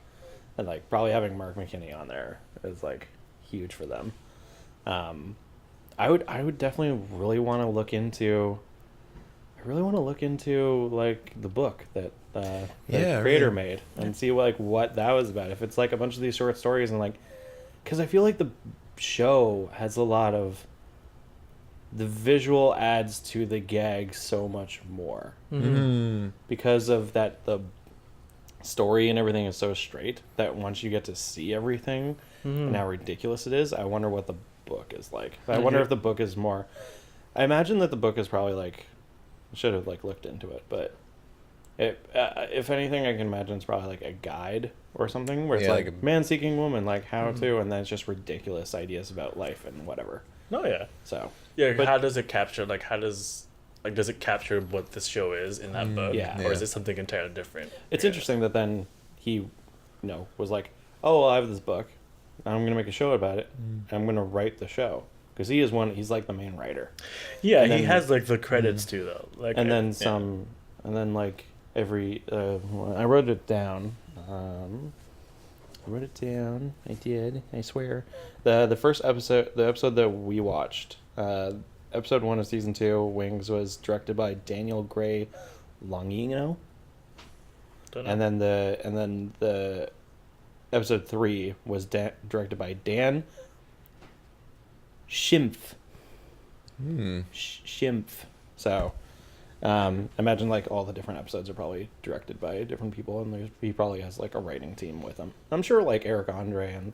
And, like, probably having Mark McKinney on there is, like, huge for them. I would definitely really want to look into... I really want to look into, like, the book that the creator made and see, like, what that was about. If it's, like, a bunch of these short stories and, like... Because I feel like the show has a lot of... The visual adds to the gag so much more. Mm. Because of that, the story and everything is so straight that once you get to see everything and how ridiculous it is, I wonder what the book is like. I wonder if the book is more... I imagine that the book is probably, like... Should have, like, looked into it, but if anything, I can imagine it's probably like a guide or something where it's like like man seeking woman, like how to, and then it's just ridiculous ideas about life and whatever. Oh, yeah. So Yeah, But- how does it capture, like, does it capture what this show is in that book? yeah. Or is it something entirely different? it's interesting that then he, was like, oh, well, I have this book, I'm gonna make a show about it, and I'm gonna write the show. Because he's like the main writer. Yeah, And he then- has, like, the credits too, though. Like, And then yeah. some, and then like every, I wrote it down. I wrote it down. I did. I swear. The first episode, the episode that we watched, episode 1 of season 2, Wings, was directed by Daniel Gray Longino. Don't know. And then the episode 3 was directed by Dan Schimpf. Schimpf. So, imagine like all the different episodes are probably directed by different people, and he probably has like a writing team with him. I'm sure like Eric Andre and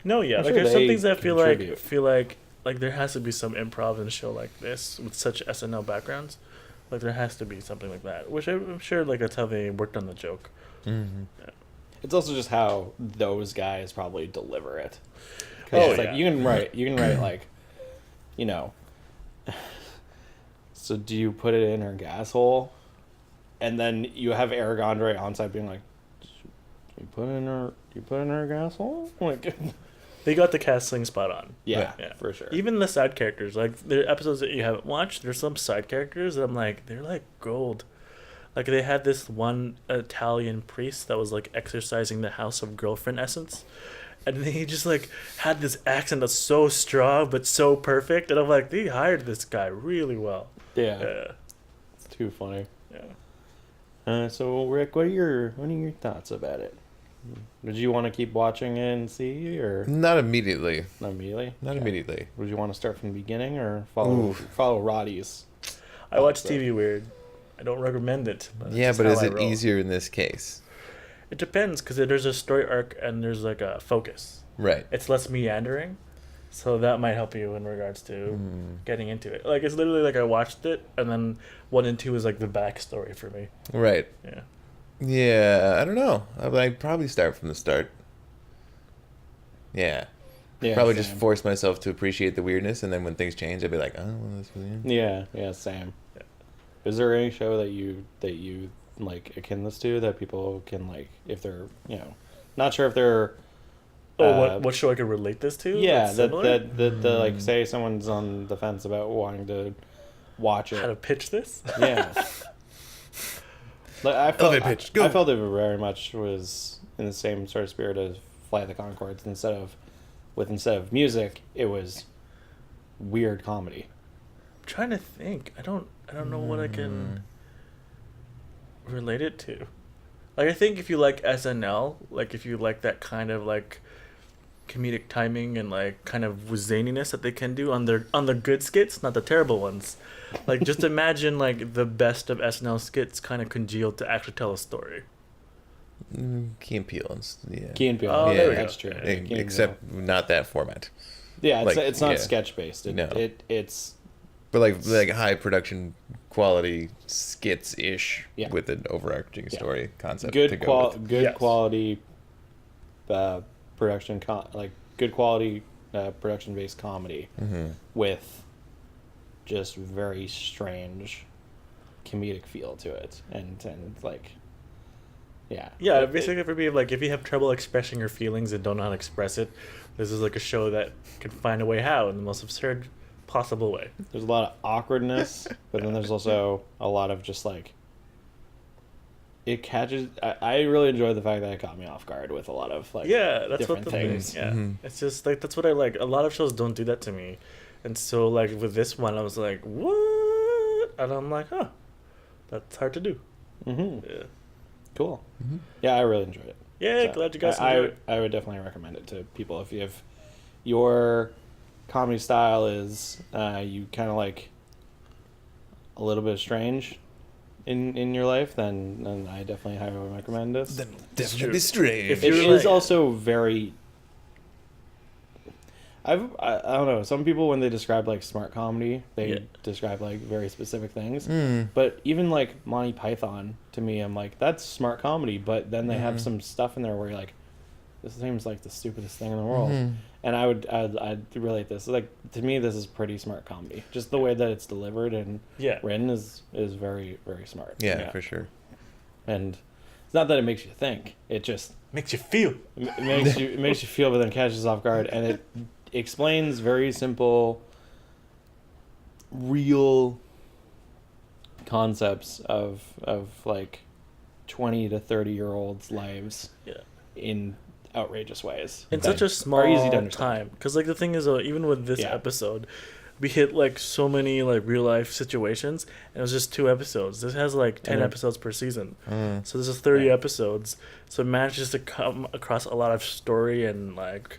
No, yeah, I'm like sure there's some they things that contribute. feel like there has to be some improv in a show like this with such SNL backgrounds. Like, there has to be something like that, which I'm sure, like, that's how they worked on the joke. it's also just how those guys probably deliver it. 'Cause Oh, it's like yeah. you can write like, so do you put it in her gas hole, and then you have Eric Andre on site being like, you put it in her gas hole, like. They got the casting spot on. Yeah, Yeah. for sure. Even the side characters, like, there are episodes that you haven't watched, there's some side characters that I'm like, they're like gold. Like, they had this one Italian priest that was, like, exercising the House of Girlfriend essence. And he just, like, had this accent that's so strong but so perfect. And I'm like, they hired this guy really well. Yeah, Yeah. it's too funny. Yeah. So Rick, what are your thoughts about it? Did you want to keep watching and see, or Not immediately. not immediately? Not Okay. immediately. Would you want to start from the beginning or follow Roddy's? I watch so. TV weird. I don't recommend it. But Yeah, it's but how is I it roll. easier in this case? It depends, because there's a story arc and there's, like, a focus. Right. It's less meandering, so that might help you in regards to getting into it. Like, it's literally like I watched it, and then 1 and 2 is like the backstory for me. Right. Yeah. Yeah, I don't know. I'd probably start from the start. Yeah. Yeah, Probably just same. force myself to appreciate the weirdness, and then when things change, I'd be like, oh, well, that's weird. Yeah, same. Yeah. Is there any show that you like akin this to that people can like if they're not sure if they're What show I could relate this to? yeah that's that similar? that like say someone's on the fence about wanting to watch How to it. pitch this? Yeah. Like, I felt Elevator pitch, go. I felt it very much was in the same sort of spirit as Flight of the Conchords. Instead of music, it was weird comedy. I'm trying to think. I don't know what I can relate it to. Like, I think if you like SNL, like if you like that kind of like comedic timing and like kind of zaniness that they can do on the good skits, not the terrible ones. Like, just imagine like the best of SNL skits kind of congealed to actually tell a story. Key and Peele. Yeah. Key and Peele. Oh, there we that's go. true. Yeah. Key and Peele. Except not that format. Yeah, it's, like, it's not yeah. sketch based. No. It's But like high production quality skits ish Yeah. with an overarching Yeah. story concept. good to go with. Yes. quality production good quality production based comedy Mm-hmm. with just very strange comedic feel to it, and like, yeah. Yeah, basically for me, like if you have trouble expressing your feelings and don't know how to express it, this is like a show that can find a way how in the most absurd possible way. There's a lot of awkwardness, but then there's also a lot of just like, it catches. I really enjoy the fact that it caught me off guard with a lot of like Yeah, that's different what the things. thing. Yeah, it's just like that's what I like. A lot of shows don't do that to me, and so like with this one, I was like, what? And I'm like, huh, that's hard to do. Mm-hmm. Yeah, Cool. Yeah, I really enjoyed it. yeah. So, Glad you guys I, enjoyed it. I would definitely recommend it to people if your comedy style is you kind of like a little bit strange in your life, then I definitely highly recommend this. Then true. definitely strange. If It you're is like- also very. I don't know. Some people, when they describe like smart comedy, they Yeah. describe like very specific things. Mm. But even like Monty Python, to me, I'm like, that's smart comedy. But then they have some stuff in there where you're like, this seems like the stupidest thing in the world. And I'd relate this. Like, to me, this is pretty smart comedy. Just the way that it's delivered and Yeah. written is very, very smart. Yeah, Yeah. for sure. And it's not that it makes you think. It just Makes you feel. it makes you feel, but then catches off guard, and it explains very simple, real concepts of like 20 to 30-year-olds' lives Yeah. in outrageous ways. In that such a are small easy to understand. time, because like the thing is, even with this Yeah. episode, we hit like so many like real life situations, and it was just 2 episodes. This has like 10 Mhm. episodes per season, so this is 30 Yeah. episodes. So it manages to come across a lot of story and like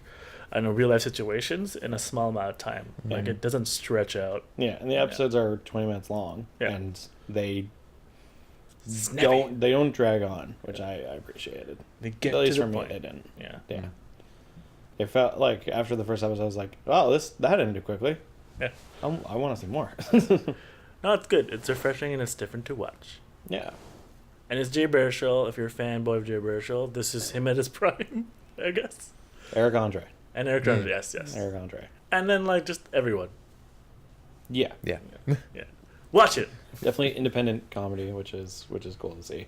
I know real life situations in a small amount of time. Like it doesn't stretch out. Yeah, and the episodes are 20 minutes long, Yeah. and they Snappy. don't drag on, which I appreciated. They get At least to for the me, point. they didn't. Yeah. Yeah. It felt like after the first episode, I was like, "Oh, that ended quickly. Yeah. I want to see more." No, it's good. It's refreshing and it's different to watch. Yeah. And it's Jay Baruchel. If you're a fanboy of Jay Baruchel, this is him at his prime, I guess. Eric Andre. And Eric Andre, yes. Eric Andre. And then like just everyone. Yeah. Yeah. Yeah. Watch it. Definitely independent comedy, which is cool to see.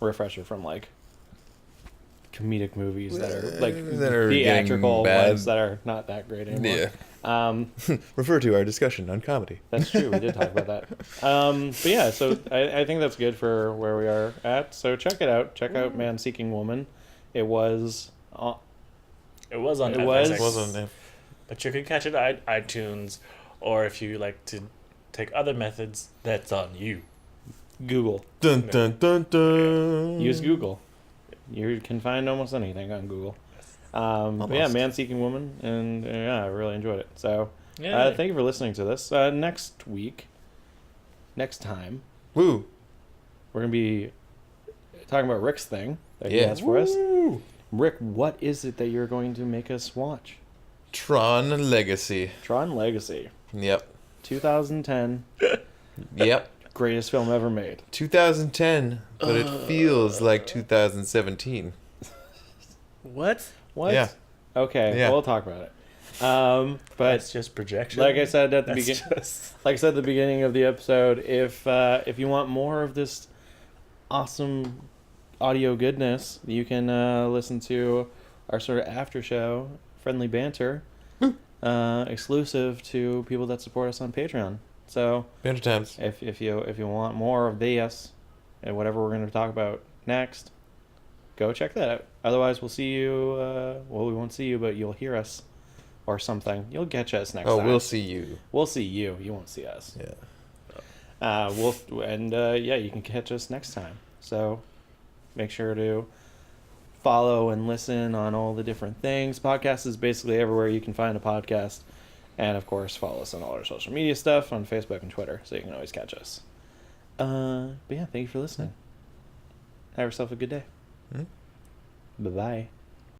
Refresher from like comedic movies that are like That are getting theatrical bad. ones that are not that great anymore. Yeah. Refer to our discussion on comedy. That's true. We did talk about that. But yeah, so I think that's good for where we are at. So check it out. Check out Man Seeking Woman. It was. It was on It Netflix. was- But you can catch it on iTunes, or if you like to take other methods, that's on you. Google. Dun dun dun dun. Use Google. You can find almost anything on Google. But yeah, Almost. Man Seeking Woman, and yeah, I really enjoyed it. So Yeah. thank you for listening to this. Next time, Woo. we're gonna be talking about Rick's thing that he Yeah. has for us. Woo. Rick, what is it that you're going to make us watch? Tron Legacy. Tron Legacy, Yep. 2010, Yep. greatest film ever made. 2010, but it feels like 2017. What? What? Yeah. Okay, Yeah. we'll talk about it. But That's just projection. like I said at the That's beginning, just... like I said at the beginning of the episode, if you want more of this awesome audio goodness, you can listen to our sort of after show, Friendly Banter, exclusive to people that support us on Patreon. So Banter times. if you want more of this and whatever we're going to talk about next, go check that out. Otherwise, we'll see you. Well, we won't see you, but you'll hear us or something. You'll catch us next Oh, time. we'll see you. We'll see you. You won't see us. Yeah. Yeah, you can catch us next time. So make sure to follow and listen on all the different things. Podcast is basically everywhere you can find a podcast. And of course, follow us on all our social media stuff on Facebook and Twitter, so you can always catch us. But yeah, thank you for listening. Have yourself a good day. Mhm. Bye-bye.